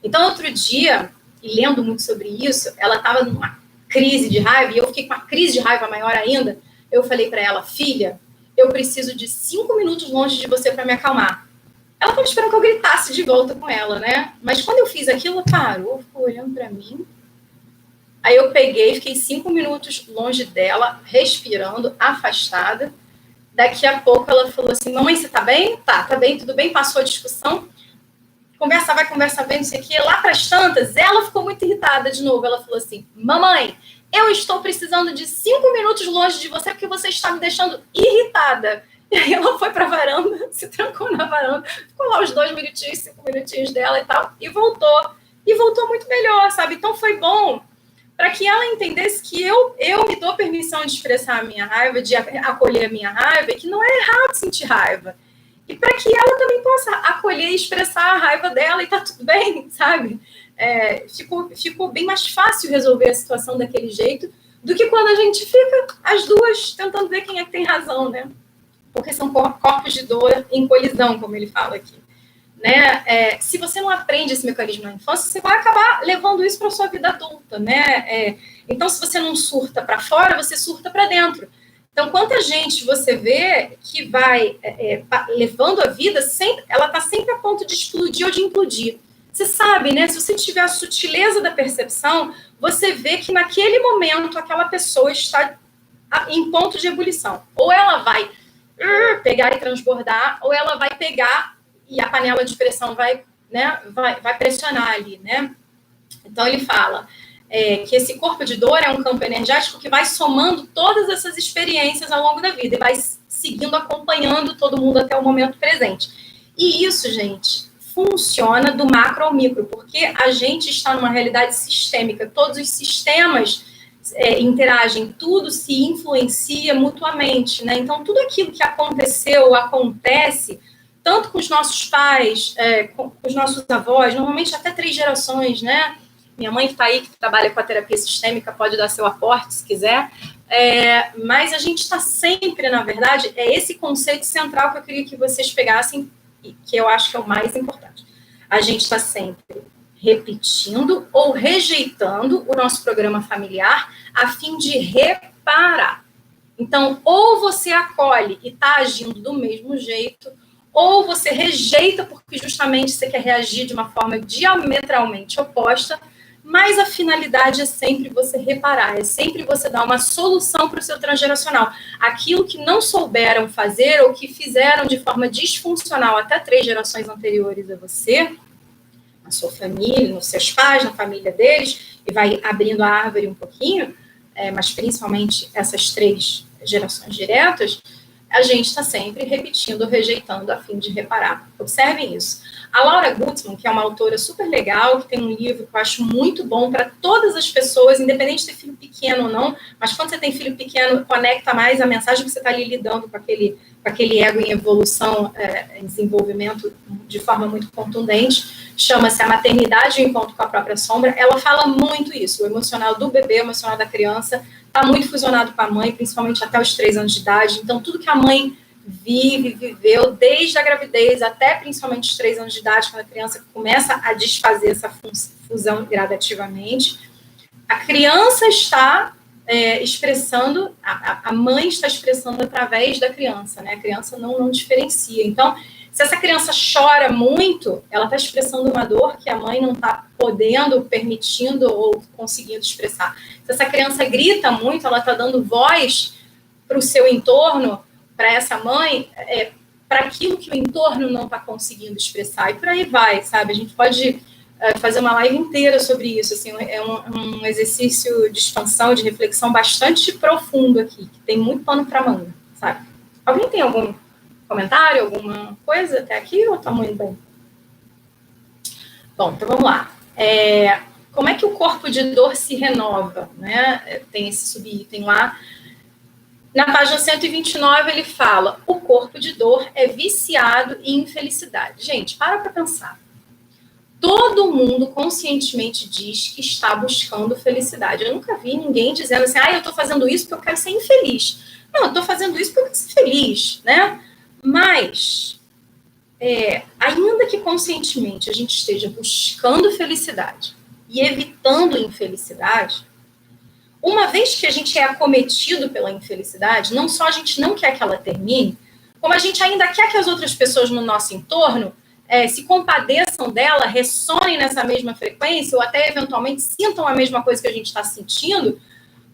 Então, outro dia, e lendo muito sobre isso, ela estava numa crise de raiva, e eu fiquei com uma crise de raiva maior ainda. Eu falei para ela: filha, eu preciso de 5 minutos longe de você para me acalmar. Ela estava esperando que eu gritasse de volta com ela, né? Mas quando eu fiz aquilo, ela parou, ficou olhando para mim. Aí eu peguei, fiquei 5 minutos longe dela, respirando, afastada. Daqui a pouco ela falou assim, mamãe, você tá bem? Tá bem, tudo bem, passou a discussão. Conversa vai, conversa vem, não sei o quê. Lá para as tantas, ela ficou muito irritada de novo. Ela falou assim, mamãe, eu estou precisando de 5 minutos longe de você porque você está me deixando irritada. E aí ela foi para a varanda, se trancou na varanda, ficou lá os 2 minutinhos, 5 minutinhos dela e tal, e voltou. E voltou muito melhor, sabe? Então foi bom para que ela entendesse que eu me dou permissão de expressar a minha raiva, de acolher a minha raiva, e que não é errado sentir raiva. E para que ela também possa acolher e expressar a raiva dela e tá tudo bem, sabe? Ficou bem mais fácil resolver a situação daquele jeito do que quando a gente fica as duas tentando ver quem é que tem razão, né? Porque são corpos de dor em colisão, como ele fala aqui. Né? Se você não aprende esse mecanismo na infância, você vai acabar levando isso para a sua vida adulta, né? Então, se você não surta para fora, você surta para dentro. Então, quanta gente você vê que vai levando a vida, ela está sempre a ponto de explodir ou de implodir. Você sabe, né? Se você tiver a sutileza da percepção, você vê que naquele momento aquela pessoa está em ponto de ebulição. Ou ela vai pegar e transbordar, ou ela vai pegar e a panela de pressão vai pressionar ali, né? Então, ele fala que esse corpo de dor é um campo energético que vai somando todas essas experiências ao longo da vida e vai seguindo, acompanhando todo mundo até o momento presente. E isso, gente, funciona do macro ao micro, porque a gente está numa realidade sistêmica. Todos os sistemas interagem, tudo se influencia mutuamente, né? Então, tudo aquilo que aconteceu, acontece, tanto com os nossos pais, com os nossos avós, normalmente até 3 gerações, né? Minha mãe está aí, que trabalha com a terapia sistêmica, pode dar seu aporte, se quiser. Mas a gente está sempre, na verdade, esse conceito central que eu queria que vocês pegassem, que eu acho que é o mais importante. A gente está sempre repetindo ou rejeitando o nosso programa familiar a fim de reparar. Então, ou você acolhe e está agindo do mesmo jeito, ou você rejeita porque justamente você quer reagir de uma forma diametralmente oposta, mas a finalidade é sempre você reparar, é sempre você dar uma solução para o seu transgeracional. Aquilo que não souberam fazer ou que fizeram de forma disfuncional até 3 gerações anteriores a você, na sua família, nos seus pais, na família deles, e vai abrindo a árvore um pouquinho, mas principalmente essas 3 gerações diretas, a gente está sempre repetindo, rejeitando a fim de reparar. Observem isso. A Laura Gutman, que é uma autora super legal, que tem um livro que eu acho muito bom para todas as pessoas, independente de ter filho pequeno ou não, mas quando você tem filho pequeno, conecta mais a mensagem que você está ali lidando com aquele ego em evolução, em desenvolvimento de forma muito contundente. Chama-se A Maternidade e o Encontro com a Própria Sombra. Ela fala muito isso, o emocional do bebê, o emocional da criança, está muito fusionado com a mãe, principalmente até os 3 anos de idade. Então, tudo que a mãe viveu, desde a gravidez até principalmente os 3 anos de idade, quando a criança começa a desfazer essa fusão gradativamente, a criança está expressando, a mãe está expressando através da criança, né? A criança não diferencia. Então, se essa criança chora muito, ela está expressando uma dor que a mãe não está podendo, permitindo ou conseguindo expressar. Se essa criança grita muito, ela está dando voz para o seu entorno, para essa mãe, para aquilo que o entorno não está conseguindo expressar. E por aí vai, sabe? A gente pode fazer uma live inteira sobre isso. Assim, é um exercício de expansão, de reflexão bastante profundo aqui, que tem muito pano para manga, sabe? Alguém tem algum comentário, alguma coisa até aqui, ou está muito bem? Bom, então vamos lá. Como é que o corpo de dor se renova? Né? Tem esse subitem lá. Na página 129, ele fala: o corpo de dor é viciado em infelicidade. Gente, para pensar. Todo mundo conscientemente diz que está buscando felicidade. Eu nunca vi ninguém dizendo assim, eu estou fazendo isso porque eu quero ser infeliz. Não, eu estou fazendo isso porque eu quero ser feliz, né? Mas, ainda que conscientemente a gente esteja buscando felicidade e evitando infelicidade, uma vez que a gente é acometido pela infelicidade, não só a gente não quer que ela termine, como a gente ainda quer que as outras pessoas no nosso entorno se compadeçam dela, ressonem nessa mesma frequência, ou até eventualmente sintam a mesma coisa que a gente está sentindo,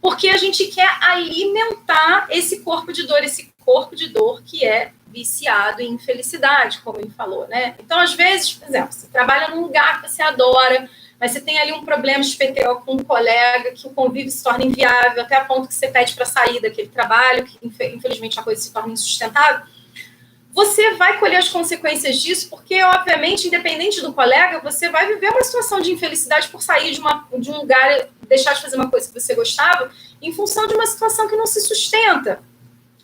porque a gente quer alimentar esse corpo de dor que é viciado em infelicidade, como ele falou, né? Então, às vezes, por exemplo, você trabalha num lugar que você adora, mas você tem ali um problema de PTO com um colega, que o convívio se torna inviável, até a ponto que você pede para sair daquele trabalho, que infelizmente a coisa se torna insustentável. Você vai colher as consequências disso, porque, obviamente, independente do colega, você vai viver uma situação de infelicidade por sair de um lugar, deixar de fazer uma coisa que você gostava, em função de uma situação que não se sustenta.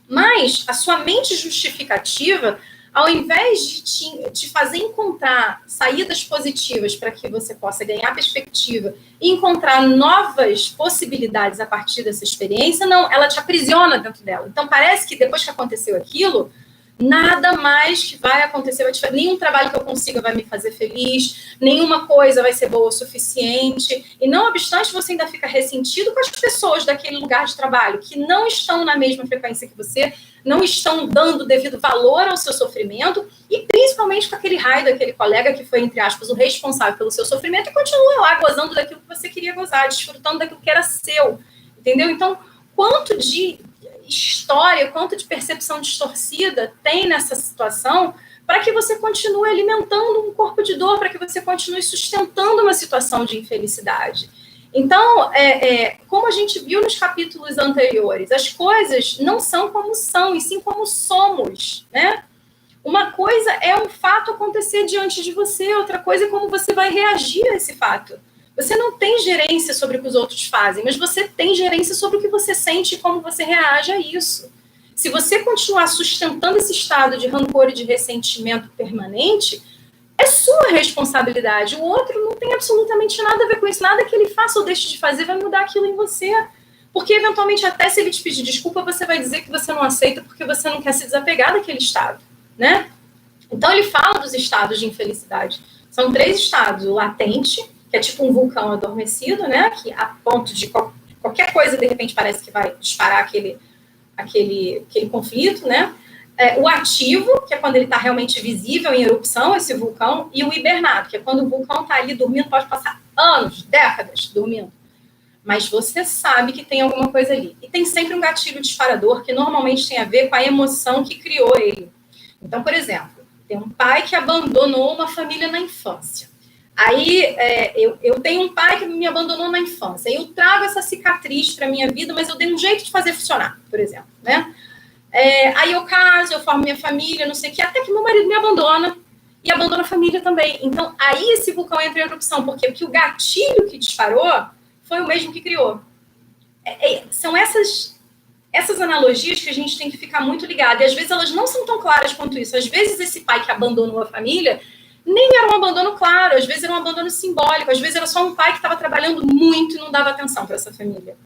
Mas a sua mente justificativa, ao invés de te fazer encontrar saídas positivas para que você possa ganhar perspectiva e encontrar novas possibilidades a partir dessa experiência, não, ela te aprisiona dentro dela. Então, parece que depois que aconteceu aquilo, nada mais que vai acontecer, nenhum trabalho que eu consiga vai me fazer feliz, nenhuma coisa vai ser boa o suficiente, e não obstante você ainda fica ressentido com as pessoas daquele lugar de trabalho, que não estão na mesma frequência que você, não estão dando devido valor ao seu sofrimento, e principalmente com aquele raio daquele colega que foi, entre aspas, o responsável pelo seu sofrimento, e continua lá gozando daquilo que você queria gozar, desfrutando daquilo que era seu, entendeu? Então, quanto de história, quanto de percepção distorcida tem nessa situação para que você continue alimentando um corpo de dor, para que você continue sustentando uma situação de infelicidade. Então, como a gente viu nos capítulos anteriores, as coisas não são como são, e sim como somos, né? Uma coisa é um fato acontecer diante de você, outra coisa é como você vai reagir a esse fato. Você não tem gerência sobre o que os outros fazem, mas você tem gerência sobre o que você sente e como você reage a isso. Se você continuar sustentando esse estado de rancor e de ressentimento permanente, é sua responsabilidade. O outro não tem absolutamente nada a ver com isso. Nada que ele faça ou deixe de fazer vai mudar aquilo em você. Porque, eventualmente, até se ele te pedir desculpa, você vai dizer que você não aceita porque você não quer se desapegar daquele estado, né? Então, ele fala dos estados de infelicidade. São 3 estados. O latente, que é tipo um vulcão adormecido, né? Que a ponto de qualquer coisa, de repente, parece que vai disparar aquele conflito, né? O ativo, que é quando ele está realmente visível em erupção, esse vulcão, e o hibernado, que é quando o vulcão está ali dormindo, pode passar anos, décadas dormindo. Mas você sabe que tem alguma coisa ali. E tem sempre um gatilho disparador que normalmente tem a ver com a emoção que criou ele. Então, por exemplo, tem um pai que abandonou uma família na infância. Aí, eu tenho um pai que me abandonou na infância. Eu trago essa cicatriz para a minha vida, mas eu dei um jeito de fazer funcionar, por exemplo, né? Aí eu caso, eu formo minha família, não sei o quê, até que meu marido me abandona e abandona a família também. Então, aí esse vulcão entra em erupção. Por quê? Porque o gatilho que disparou foi o mesmo que criou. São essas analogias que a gente tem que ficar muito ligado. E às vezes elas não são tão claras quanto isso. Às vezes esse pai que abandonou a família nem era um abandono claro, às vezes era um abandono simbólico, às vezes era só um pai que estava trabalhando muito e não dava atenção para essa família.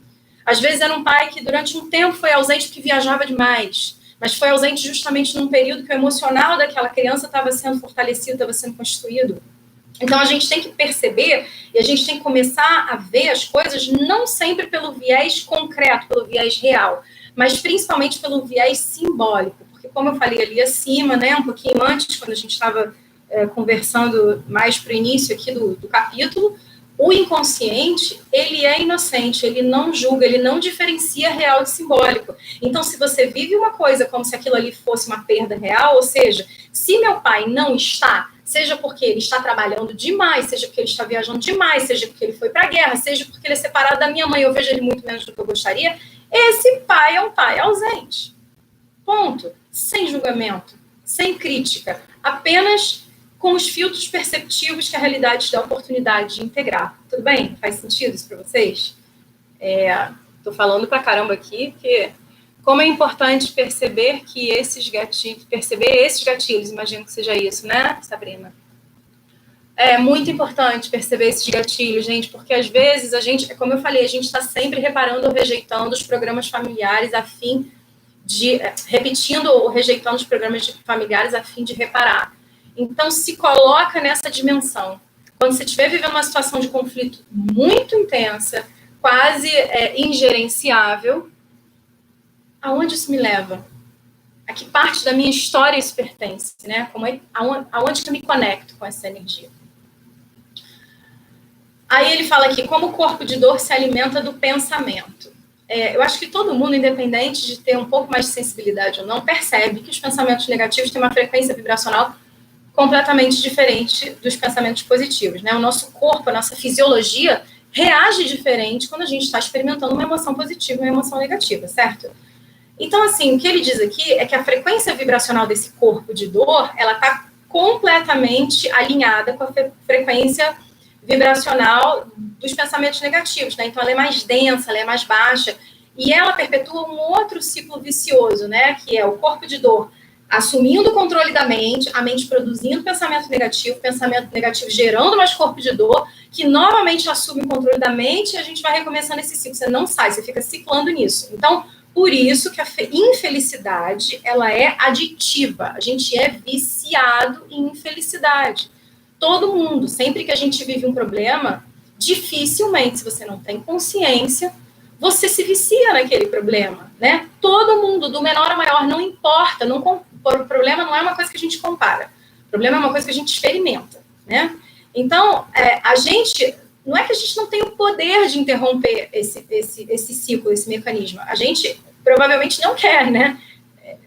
Às vezes era um pai que durante um tempo foi ausente porque viajava demais, mas foi ausente justamente num período que o emocional daquela criança estava sendo fortalecido, estava sendo constituído. Então, a gente tem que perceber e a gente tem que começar a ver as coisas não sempre pelo viés concreto, pelo viés real, mas principalmente pelo viés simbólico. Porque, como eu falei ali acima, né, um pouquinho antes, quando a gente estava conversando mais para o início aqui do capítulo, o inconsciente, ele é inocente, ele não julga, ele não diferencia real de simbólico. Então, se você vive uma coisa como se aquilo ali fosse uma perda real, ou seja, se meu pai não está, seja porque ele está trabalhando demais, seja porque ele está viajando demais, seja porque ele foi para a guerra, seja porque ele é separado da minha mãe, eu vejo ele muito menos do que eu gostaria, esse pai é um pai ausente. Ponto. Sem julgamento, sem crítica, apenas com os filtros perceptivos que a realidade dá a oportunidade de integrar. Tudo bem? Faz sentido isso para vocês? Estou falando pra caramba aqui, porque como é importante perceber que esses gatilhos, imagino que seja isso, né, Sabrina? É muito importante perceber esses gatilhos, gente, porque às vezes a gente, como eu falei, a gente está sempre reparando ou rejeitando os programas familiares a fim de, repetindo ou rejeitando os programas familiares a fim de reparar. Então, se coloca nessa dimensão. Quando você estiver vivendo uma situação de conflito muito intensa, quase ingerenciável, aonde isso me leva? A que parte da minha história isso pertence? Né? Aonde que eu me conecto com essa energia? Aí ele fala aqui, como o corpo de dor se alimenta do pensamento. eu acho que todo mundo, independente de ter um pouco mais de sensibilidade ou não, percebe que os pensamentos negativos têm uma frequência vibracional completamente diferente dos pensamentos positivos, né? O nosso corpo, a nossa fisiologia reage diferente quando a gente está experimentando uma emoção positiva e uma emoção negativa, certo? Então, assim, o que ele diz aqui é que a frequência vibracional desse corpo de dor, ela está completamente alinhada com a frequência vibracional dos pensamentos negativos, né? Então, ela é mais densa, ela é mais baixa, e ela perpetua um outro ciclo vicioso, né? Que é o corpo de dor assumindo o controle da mente, a mente produzindo pensamento negativo gerando mais corpo de dor, que novamente assume o controle da mente, e a gente vai recomeçando esse ciclo. Você não sai, você fica ciclando nisso. Então, por isso que a infelicidade, ela é aditiva. A gente é viciado em infelicidade. Todo mundo, sempre que a gente vive um problema, dificilmente, se você não tem consciência, você se vicia naquele problema, né? Todo mundo, do menor ao maior, não importa. O problema não é uma coisa que a gente compara. O problema é uma coisa que a gente experimenta, né? Então, a gente... Não é que a gente não tem o poder de interromper esse ciclo, esse mecanismo. A gente provavelmente não quer, né?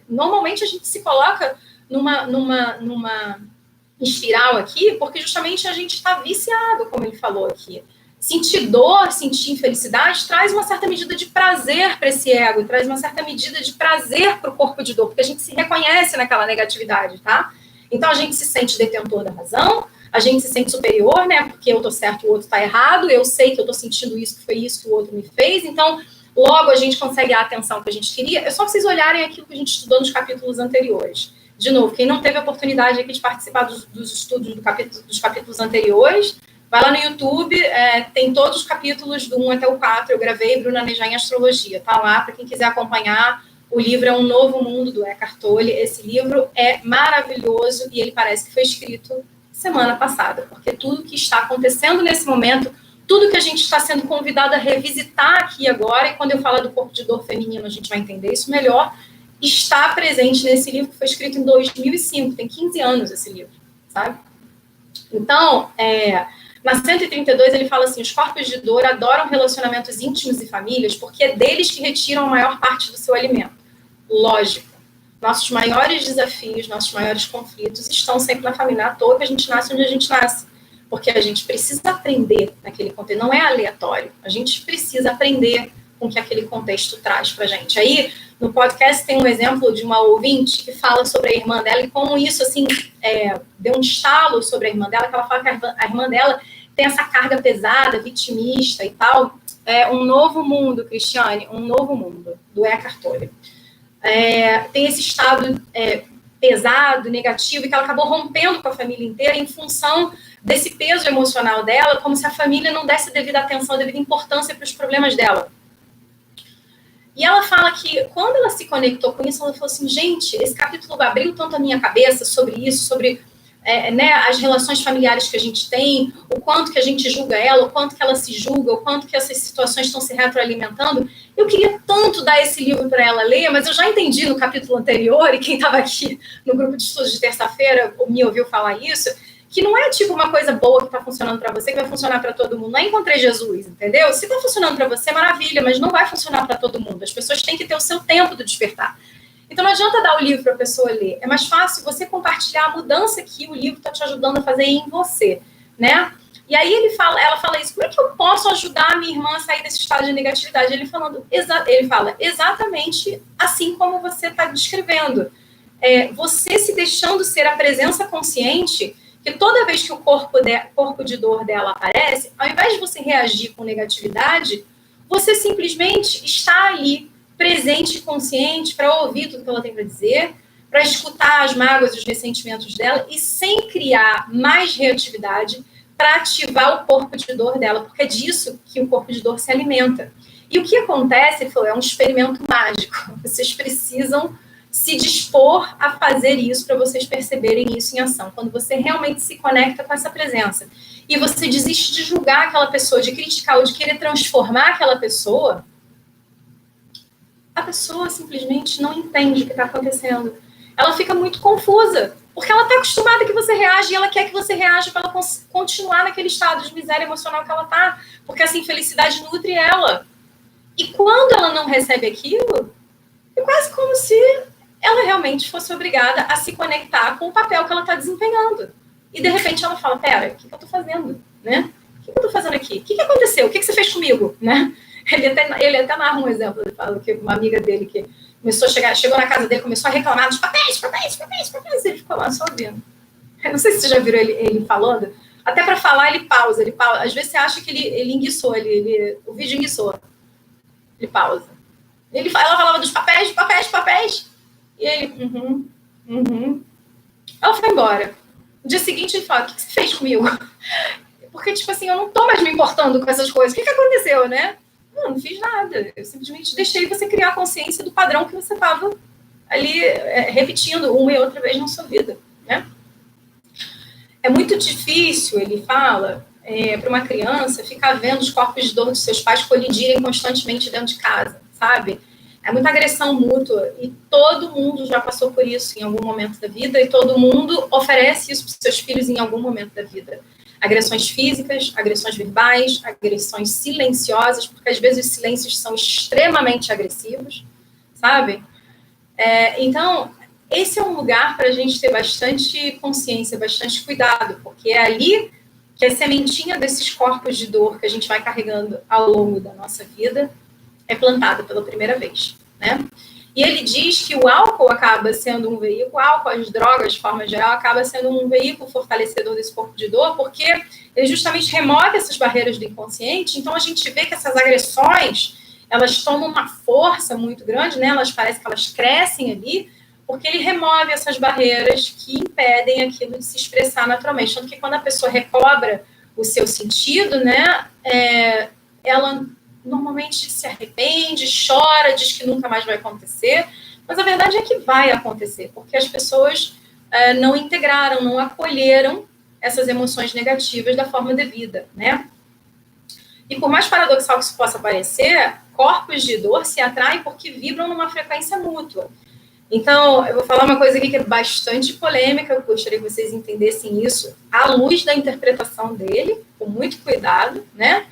Normalmente a gente se coloca numa espiral aqui, porque justamente a gente está viciado, como ele falou aqui. Sentir dor, sentir infelicidade, traz uma certa medida de prazer para esse ego, traz uma certa medida de prazer para o corpo de dor, porque a gente se reconhece naquela negatividade, tá? Então a gente se sente detentor da razão, a gente se sente superior, né? Porque eu tô certo, o outro está errado, eu sei que eu tô sentindo isso, que foi isso que o outro me fez, então logo a gente consegue a atenção que a gente queria. É só vocês olharem aquilo que a gente estudou nos capítulos anteriores. De novo, quem não teve a oportunidade aqui de participar dos estudos dos capítulos anteriores, vai lá no YouTube, tem todos os capítulos do 1 até o 4, eu gravei Bruna Nejar em Astrologia, tá lá, para quem quiser acompanhar. O livro é Um Novo Mundo, do Eckhart Tolle. Esse livro é maravilhoso e ele parece que foi escrito semana passada, porque tudo que está acontecendo nesse momento, tudo que a gente está sendo convidado a revisitar aqui agora, e quando eu falar do corpo de dor feminino, a gente vai entender isso melhor, está presente nesse livro que foi escrito em 2005, tem 15 anos esse livro, sabe? Então, na 132 ele fala assim, os corpos de dor adoram relacionamentos íntimos e famílias porque é deles que retiram a maior parte do seu alimento. Lógico, nossos maiores desafios, nossos maiores conflitos estão sempre na família, à toa que a gente nasce onde a gente nasce, porque a gente precisa aprender naquele contexto, não é aleatório, a gente precisa aprender com o que aquele contexto traz pra gente. Aí, no podcast tem um exemplo de uma ouvinte que fala sobre a irmã dela e como isso, assim, deu um estalo sobre a irmã dela, que ela fala que a irmã dela tem essa carga pesada, vitimista e tal. Um Novo Mundo, Cristiane, Um Novo Mundo, do Eckhart Tolle. Tem esse estado pesado, negativo, e que ela acabou rompendo com a família inteira em função desse peso emocional dela, como se a família não desse devida atenção, devida importância para os problemas dela. E ela fala que, quando ela se conectou com isso, ela falou assim, gente, esse capítulo abriu tanto a minha cabeça sobre isso, sobre as relações familiares que a gente tem, o quanto que a gente julga ela, o quanto que ela se julga, o quanto que essas situações estão se retroalimentando. Eu queria tanto dar esse livro para ela ler, mas eu já entendi no capítulo anterior, e quem estava aqui no grupo de estudos de terça-feira me ouviu falar isso, que não é tipo uma coisa boa que está funcionando para você, que vai funcionar para todo mundo. Não é encontrei Jesus, entendeu? Se está funcionando para você, maravilha, mas não vai funcionar para todo mundo. As pessoas têm que ter o seu tempo do despertar. Então não adianta dar o livro para a pessoa ler. É mais fácil você compartilhar a mudança que o livro está te ajudando a fazer em você, né? E aí ela fala isso, como é que eu posso ajudar a minha irmã a sair desse estado de negatividade? Ele fala exatamente assim como você está descrevendo. Você se deixando ser a presença consciente, que toda vez que o corpo de dor dela aparece, ao invés de você reagir com negatividade, você simplesmente está ali, presente e consciente, para ouvir tudo que ela tem para dizer, para escutar as mágoas e os ressentimentos dela, e sem criar mais reatividade para ativar o corpo de dor dela, porque é disso que o corpo de dor se alimenta. E o que acontece, ele falou, é um experimento mágico. Vocês precisam se dispor a fazer isso para vocês perceberem isso em ação. Quando você realmente se conecta com essa presença e você desiste de julgar aquela pessoa, de criticar ou de querer transformar aquela pessoa, a pessoa simplesmente não entende o que está acontecendo. Ela fica muito confusa, porque ela está acostumada que você reage e ela quer que você reaja para ela continuar naquele estado de miséria emocional que ela está, porque essa infelicidade nutre ela. E quando ela não recebe aquilo, é quase como se ela realmente fosse obrigada a se conectar com o papel que ela está desempenhando. E, de repente, ela fala, pera, o que eu estou fazendo? Né? O que eu estou fazendo aqui? O que aconteceu? O que você fez comigo? Né? Ele até narra um exemplo, ele fala que uma amiga dele que chegou na casa dele, começou a reclamar dos papéis, e ele ficou lá só ouvindo. Eu não sei se você já viram ele falando. Até para falar, ele pausa. Às vezes você acha que ele enguiçou, o vídeo enguiçou. Ele pausa. Ela falava dos papéis. E ele, Ela foi embora. No dia seguinte, ele fala, o que você fez comigo? Porque, tipo assim, eu não tô mais me importando com essas coisas. O que aconteceu, né? Não fiz nada. Eu simplesmente deixei você criar a consciência do padrão que você estava ali repetindo uma e outra vez na sua vida, né? É muito difícil, ele fala, para uma criança ficar vendo os corpos de dor dos seus pais colidirem constantemente dentro de casa, sabe? É muita agressão mútua e todo mundo já passou por isso em algum momento da vida e todo mundo oferece isso para os seus filhos em algum momento da vida. Agressões físicas, agressões verbais, agressões silenciosas, porque às vezes os silêncios são extremamente agressivos, sabe? Então, esse é um lugar para a gente ter bastante consciência, bastante cuidado, porque é ali que a sementinha desses corpos de dor que a gente vai carregando ao longo da nossa vida é plantada pela primeira vez, né? E ele diz que o álcool acaba sendo um veículo, o álcool, as drogas, de forma geral, acaba sendo um veículo fortalecedor desse corpo de dor, porque ele justamente remove essas barreiras do inconsciente. Então, a gente vê que essas agressões, elas tomam uma força muito grande, né? Elas parecem que elas crescem ali, porque ele remove essas barreiras que impedem aquilo de se expressar naturalmente. Tanto que quando a pessoa recobra o seu sentido, né? Ela normalmente se arrepende, chora, diz que nunca mais vai acontecer, mas a verdade é que vai acontecer, porque as pessoas não integraram, não acolheram essas emoções negativas da forma devida, né? E por mais paradoxal que isso possa parecer, corpos de dor se atraem porque vibram numa frequência mútua. Então, eu vou falar uma coisa aqui que é bastante polêmica, eu gostaria que vocês entendessem isso à luz da interpretação dele, com muito cuidado, né?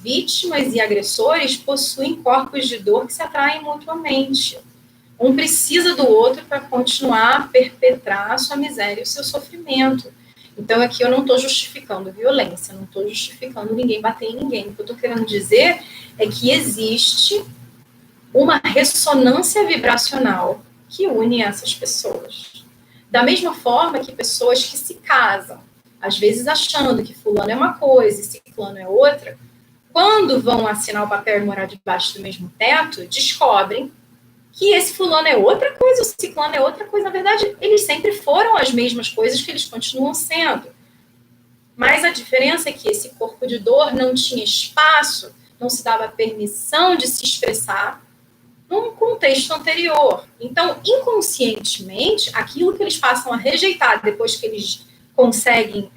Vítimas e agressores possuem corpos de dor que se atraem mutuamente. Um precisa do outro para continuar a perpetrar a sua miséria e o seu sofrimento. Então, aqui eu não estou justificando violência, não estou justificando ninguém bater em ninguém. O que eu estou querendo dizer é que existe uma ressonância vibracional que une essas pessoas. Da mesma forma que pessoas que se casam, às vezes achando que fulano é uma coisa e ciclano é outra, quando vão assinar o papel e morar debaixo do mesmo teto, descobrem que esse fulano é outra coisa, o ciclano é outra coisa. Na verdade, eles sempre foram as mesmas coisas que eles continuam sendo. Mas a diferença é que esse corpo de dor não tinha espaço, não se dava permissão de se expressar num contexto anterior. Então, inconscientemente, aquilo que eles passam a rejeitar depois que eles conseguem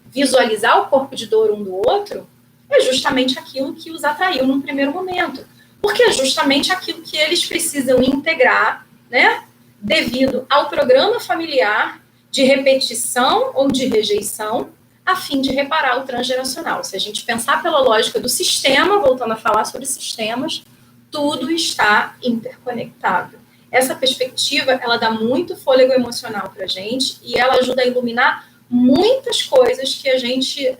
visualizar o corpo de dor um do outro, é justamente aquilo que os atraiu num primeiro momento. Porque é justamente aquilo que eles precisam integrar, né, devido ao programa familiar de repetição ou de rejeição, a fim de reparar o transgeracional. Se a gente pensar pela lógica do sistema, voltando a falar sobre sistemas, tudo está interconectado. Essa perspectiva, ela dá muito fôlego emocional para a gente e ela ajuda a iluminar muitas coisas que a gente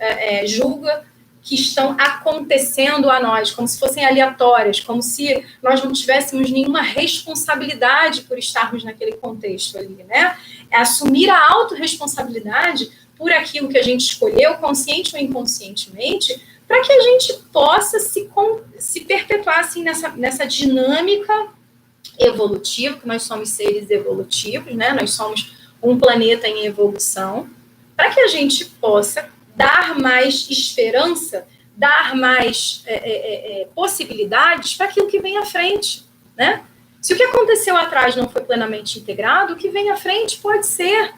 julga que estão acontecendo a nós, como se fossem aleatórias, como se nós não tivéssemos nenhuma responsabilidade por estarmos naquele contexto ali, né? É assumir a autorresponsabilidade por aquilo que a gente escolheu, consciente ou inconscientemente, para que a gente possa se perpetuar assim, nessa dinâmica evolutiva, que nós somos seres evolutivos, né? Nós somos um planeta em evolução, para que a gente possa dar mais esperança, dar mais possibilidades para aquilo que vem à frente, né? Se o que aconteceu atrás não foi plenamente integrado, o que vem à frente pode ser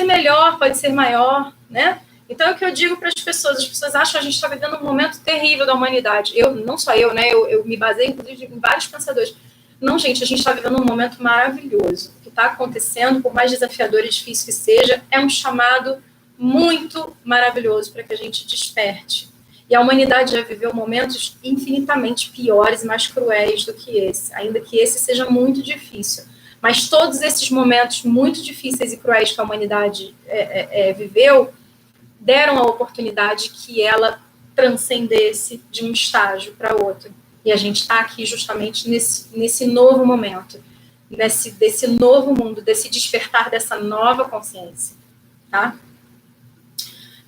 melhor, pode ser maior, né? Então, é o que eu digo para as pessoas acham que a gente está vivendo um momento terrível da humanidade. Não só eu, né? Eu me baseio, inclusive, em vários pensadores. Não, gente, a gente está vivendo um momento maravilhoso. O que está acontecendo, por mais desafiador e difícil que seja, é um chamado muito maravilhoso para que a gente desperte. E a humanidade já viveu momentos infinitamente piores e mais cruéis do que esse, ainda que esse seja muito difícil. Mas todos esses momentos muito difíceis e cruéis que a humanidade viveu deram a oportunidade que ela transcendesse de um estágio para outro. E a gente está aqui justamente nesse novo momento, desse novo mundo, desse despertar dessa nova consciência. Tá?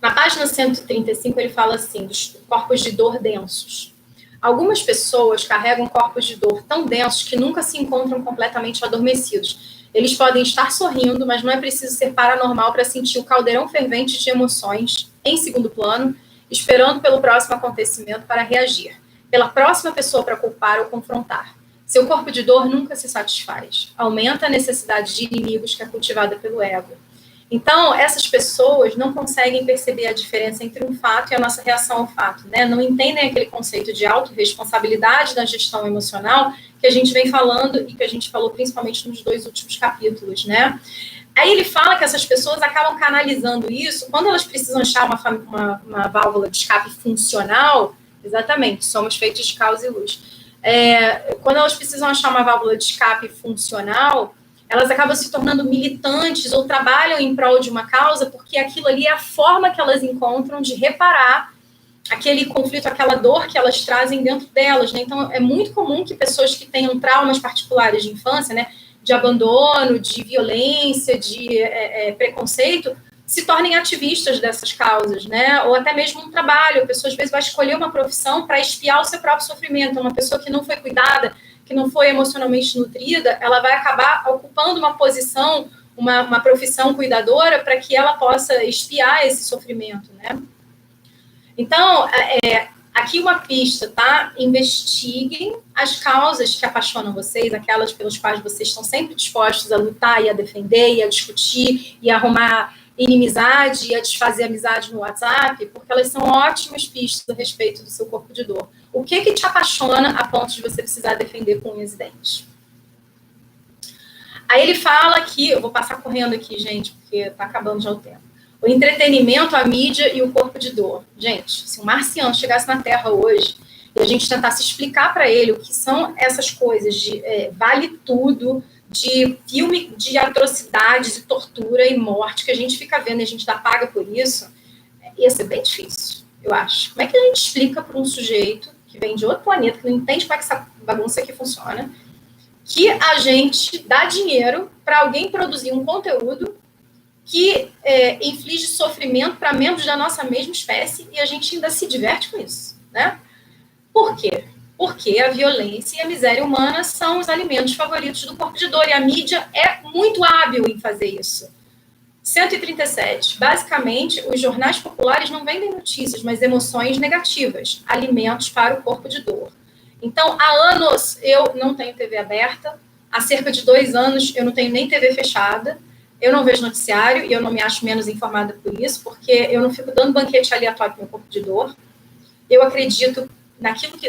Na página 135, ele fala assim, dos corpos de dor densos. Algumas pessoas carregam corpos de dor tão densos que nunca se encontram completamente adormecidos. Eles podem estar sorrindo, mas não é preciso ser paranormal para sentir o caldeirão fervente de emoções em segundo plano, esperando pelo próximo acontecimento para reagir, pela próxima pessoa para culpar ou confrontar. Seu corpo de dor nunca se satisfaz. Aumenta a necessidade de inimigos que é cultivada pelo ego. Então, essas pessoas não conseguem perceber a diferença entre um fato e a nossa reação ao fato, né? Não entendem aquele conceito de autorresponsabilidade da gestão emocional que a gente vem falando e que a gente falou principalmente nos 2 últimos capítulos, né? Aí ele fala que essas pessoas acabam canalizando isso quando elas precisam achar uma válvula de escape funcional. Exatamente, somos feitos de causa e luz. Quando elas precisam achar uma válvula de escape funcional, elas acabam se tornando militantes ou trabalham em prol de uma causa, porque aquilo ali é a forma que elas encontram de reparar aquele conflito, aquela dor que elas trazem dentro delas, né? Então, é muito comum que pessoas que tenham traumas particulares de infância, né, de abandono, de violência, de preconceito, se tornem ativistas dessas causas, né? Ou até mesmo um trabalho. A pessoa, às vezes, vai escolher uma profissão para expiar o seu próprio sofrimento. Uma pessoa que não foi cuidada, que não foi emocionalmente nutrida, ela vai acabar ocupando uma posição, uma profissão cuidadora para que ela possa expiar esse sofrimento, né? Então, aqui uma pista, tá? Investiguem as causas que apaixonam vocês, aquelas pelas quais vocês estão sempre dispostos a lutar e a defender, e a discutir, e a arrumar inimizade, e a desfazer amizade no WhatsApp, porque elas são ótimas pistas a respeito do seu corpo de dor. O que te apaixona a ponto de você precisar defender com unhas e dentes? Aí ele fala que, eu vou passar correndo aqui, gente, porque tá acabando já o tempo. O entretenimento, a mídia e o corpo de dor. Gente, se um marciano chegasse na Terra hoje e a gente tentasse explicar para ele o que são essas coisas de vale tudo, de filme de atrocidades e tortura e morte que a gente fica vendo e a gente dá paga por isso, ia ser bem difícil, eu acho. Como é que a gente explica para um sujeito que vem de outro planeta, que não entende como é que essa bagunça aqui funciona, que a gente dá dinheiro para alguém produzir um conteúdo que inflige sofrimento para membros da nossa mesma espécie e a gente ainda se diverte com isso, né? Por quê? Porque a violência e a miséria humana são os alimentos favoritos do corpo de dor e a mídia é muito hábil em fazer isso. 137. Basicamente, os jornais populares não vendem notícias, mas emoções negativas, alimentos para o corpo de dor. Então, há anos eu não tenho TV aberta, há cerca de 2 anos eu não tenho nem TV fechada, eu não vejo noticiário e eu não me acho menos informada por isso, porque eu não fico dando banquete aleatório para o meu corpo de dor. Eu acredito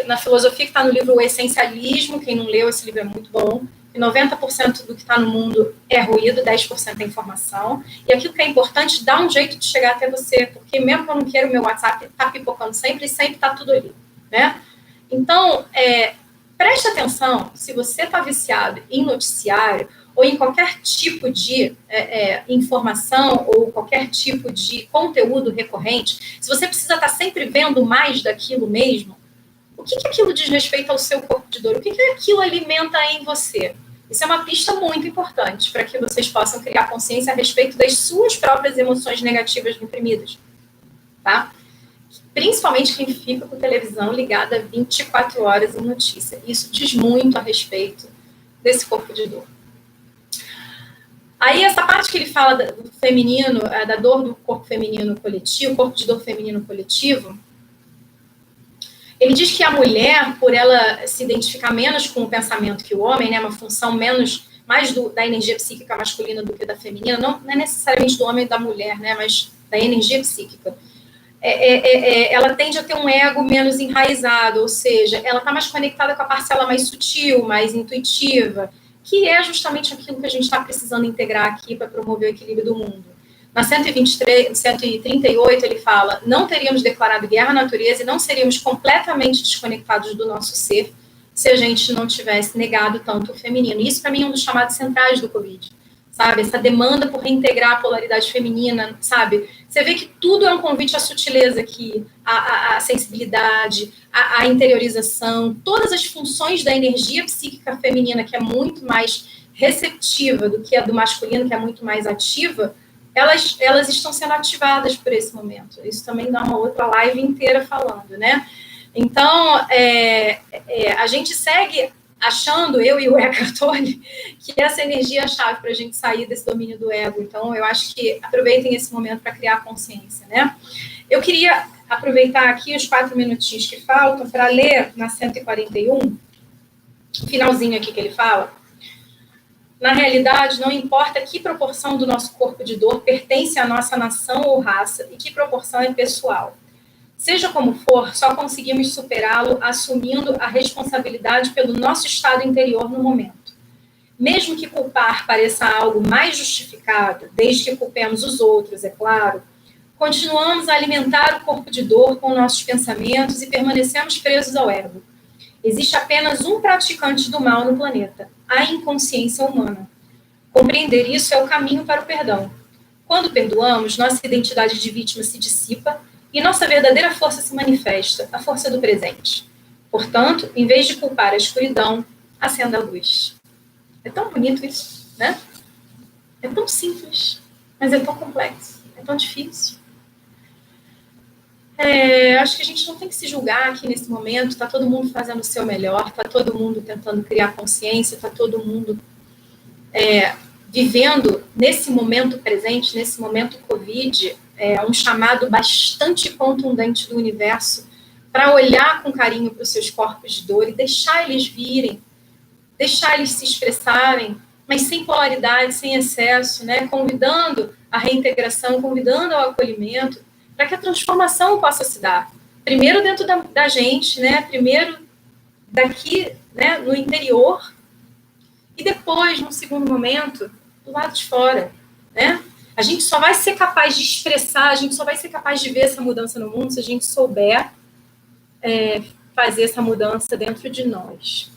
na filosofia que está no livro O Essencialismo, quem não leu, esse livro é muito bom, e 90% do que está no mundo é ruído, 10% é informação, e aquilo que é importante dá um jeito de chegar até você, porque mesmo que eu não queira, o meu WhatsApp está pipocando sempre, e sempre está tudo ali, né? Então, preste atenção, se você está viciado em noticiário, ou em qualquer tipo de informação, ou qualquer tipo de conteúdo recorrente, se você precisa estar sempre vendo mais daquilo mesmo, o que aquilo diz respeito ao seu corpo de dor? O que aquilo alimenta em você? Isso é uma pista muito importante para que vocês possam criar consciência a respeito das suas próprias emoções negativas reprimidas, tá? Principalmente quem fica com televisão ligada 24 horas em notícia. Isso diz muito a respeito desse corpo de dor. Aí, essa parte que ele fala do feminino, da dor do corpo feminino coletivo, corpo de dor feminino coletivo, ele diz que a mulher, por ela se identificar menos com o pensamento que o homem, né, uma função mais da energia psíquica masculina do que da feminina, não é necessariamente do homem e da mulher, né, mas da energia psíquica, ela tende a ter um ego menos enraizado, ou seja, ela está mais conectada com a parcela mais sutil, mais intuitiva, que é justamente aquilo que a gente está precisando integrar aqui para promover o equilíbrio do mundo. Na 123, 138, ele fala: não teríamos declarado guerra à natureza e não seríamos completamente desconectados do nosso ser se a gente não tivesse negado tanto o feminino. Isso, para mim, é um dos chamados centrais do Covid, sabe? Essa demanda por reintegrar a polaridade feminina, sabe? Você vê que tudo é um convite à sutileza aqui, à sensibilidade, à interiorização, todas as funções da energia psíquica feminina, que é muito mais receptiva do que a do masculino, que é muito mais ativa, elas estão sendo ativadas por esse momento. Isso também dá uma outra live inteira falando, né? Então, a gente segue achando, eu e o Eckhart Tolle, que essa energia é a chave para a gente sair desse domínio do ego. Então, eu acho que aproveitem esse momento para criar consciência, né? Eu queria aproveitar aqui os 4 minutinhos que faltam para ler na 141, finalzinho aqui que ele fala. Na realidade, não importa que proporção do nosso corpo de dor pertence à nossa nação ou raça e que proporção é pessoal. Seja como for, só conseguimos superá-lo assumindo a responsabilidade pelo nosso estado interior no momento. Mesmo que culpar pareça algo mais justificado, desde que culpemos os outros, é claro, continuamos a alimentar o corpo de dor com nossos pensamentos e permanecemos presos ao ego. Existe apenas um praticante do mal no planeta, a inconsciência humana. Compreender isso é o caminho para o perdão. Quando perdoamos, nossa identidade de vítima se dissipa e nossa verdadeira força se manifesta, a força do presente. Portanto, em vez de culpar a escuridão, acenda a luz. É tão bonito isso, né? É tão simples, mas é tão complexo, é tão difícil. Acho que a gente não tem que se julgar aqui nesse momento, está todo mundo fazendo o seu melhor, está todo mundo tentando criar consciência, está todo mundo vivendo nesse momento presente, nesse momento Covid, um chamado bastante contundente do universo para olhar com carinho para os seus corpos de dor e deixar eles virem, deixar eles se expressarem, mas sem polaridade, sem excesso, né? Convidando a reintegração, convidando ao acolhimento, para que a transformação possa se dar. Primeiro dentro da gente, né? Primeiro daqui, né? No interior, e depois, num segundo momento, do lado de fora, né? A gente só vai ser capaz de expressar, a gente só vai ser capaz de ver essa mudança no mundo se a gente souber fazer essa mudança dentro de nós.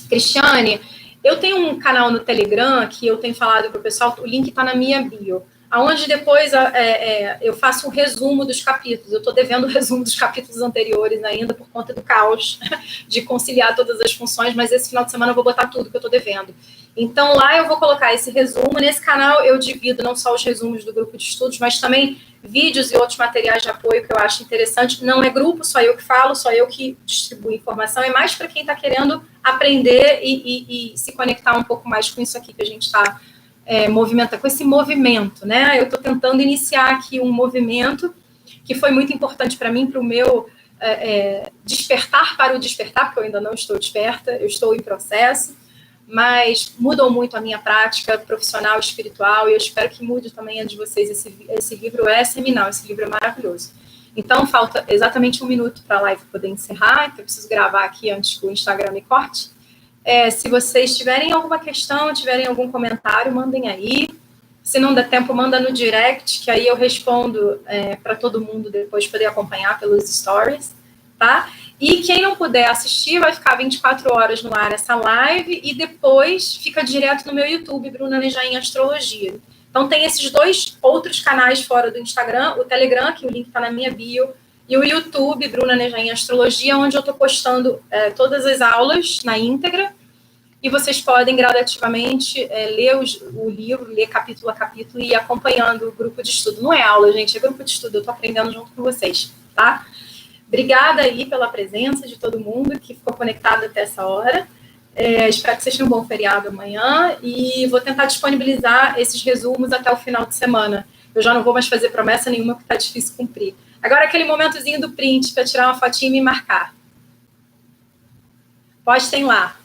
Cristiane, eu tenho um canal no Telegram que eu tenho falado para o pessoal, o link está na minha bio, onde depois eu faço um resumo dos capítulos. Eu estou devendo o resumo dos capítulos anteriores ainda por conta do caos de conciliar todas as funções, mas esse final de semana eu vou botar tudo que eu estou devendo. Então, lá eu vou colocar esse resumo. Nesse canal eu divido não só os resumos do grupo de estudos, mas também vídeos e outros materiais de apoio que eu acho interessante. Não é grupo, só eu que falo, só eu que distribuo informação. É mais para quem está querendo aprender e se conectar um pouco mais com isso aqui que a gente está movimentando, com esse movimento, né? Eu estou tentando iniciar aqui um movimento que foi muito importante para mim, para o meu despertar para o despertar, porque eu ainda não estou desperta, eu estou em processo, mas mudou muito a minha prática profissional, espiritual, e eu espero que mude também a de vocês. Esse livro é seminal, esse livro é maravilhoso. Então, falta exatamente 1 minuto para a live poder encerrar, então eu preciso gravar aqui antes que o Instagram me corte. Se vocês tiverem alguma questão, tiverem algum comentário, mandem aí. Se não der tempo, manda no direct, que aí eu respondo para todo mundo depois poder acompanhar pelos stories, tá? E quem não puder assistir, vai ficar 24 horas no ar essa live e depois fica direto no meu YouTube, Bruna Nejaim Astrologia. Então tem esses 2 outros canais fora do Instagram, o Telegram, que o link está na minha bio, e o YouTube, Bruna Nejaim Astrologia, onde eu estou postando todas as aulas na íntegra, e vocês podem gradativamente ler o livro, ler capítulo a capítulo e ir acompanhando o grupo de estudo. Não é aula, gente, é grupo de estudo, eu estou aprendendo junto com vocês, tá? Obrigada aí pela presença de todo mundo que ficou conectado até essa hora. Espero que vocês tenham um bom feriado amanhã e vou tentar disponibilizar esses resumos até o final de semana. Eu já não vou mais fazer promessa nenhuma porque está difícil cumprir. Agora aquele momentozinho do print para tirar uma fotinha e me marcar. Postem lá.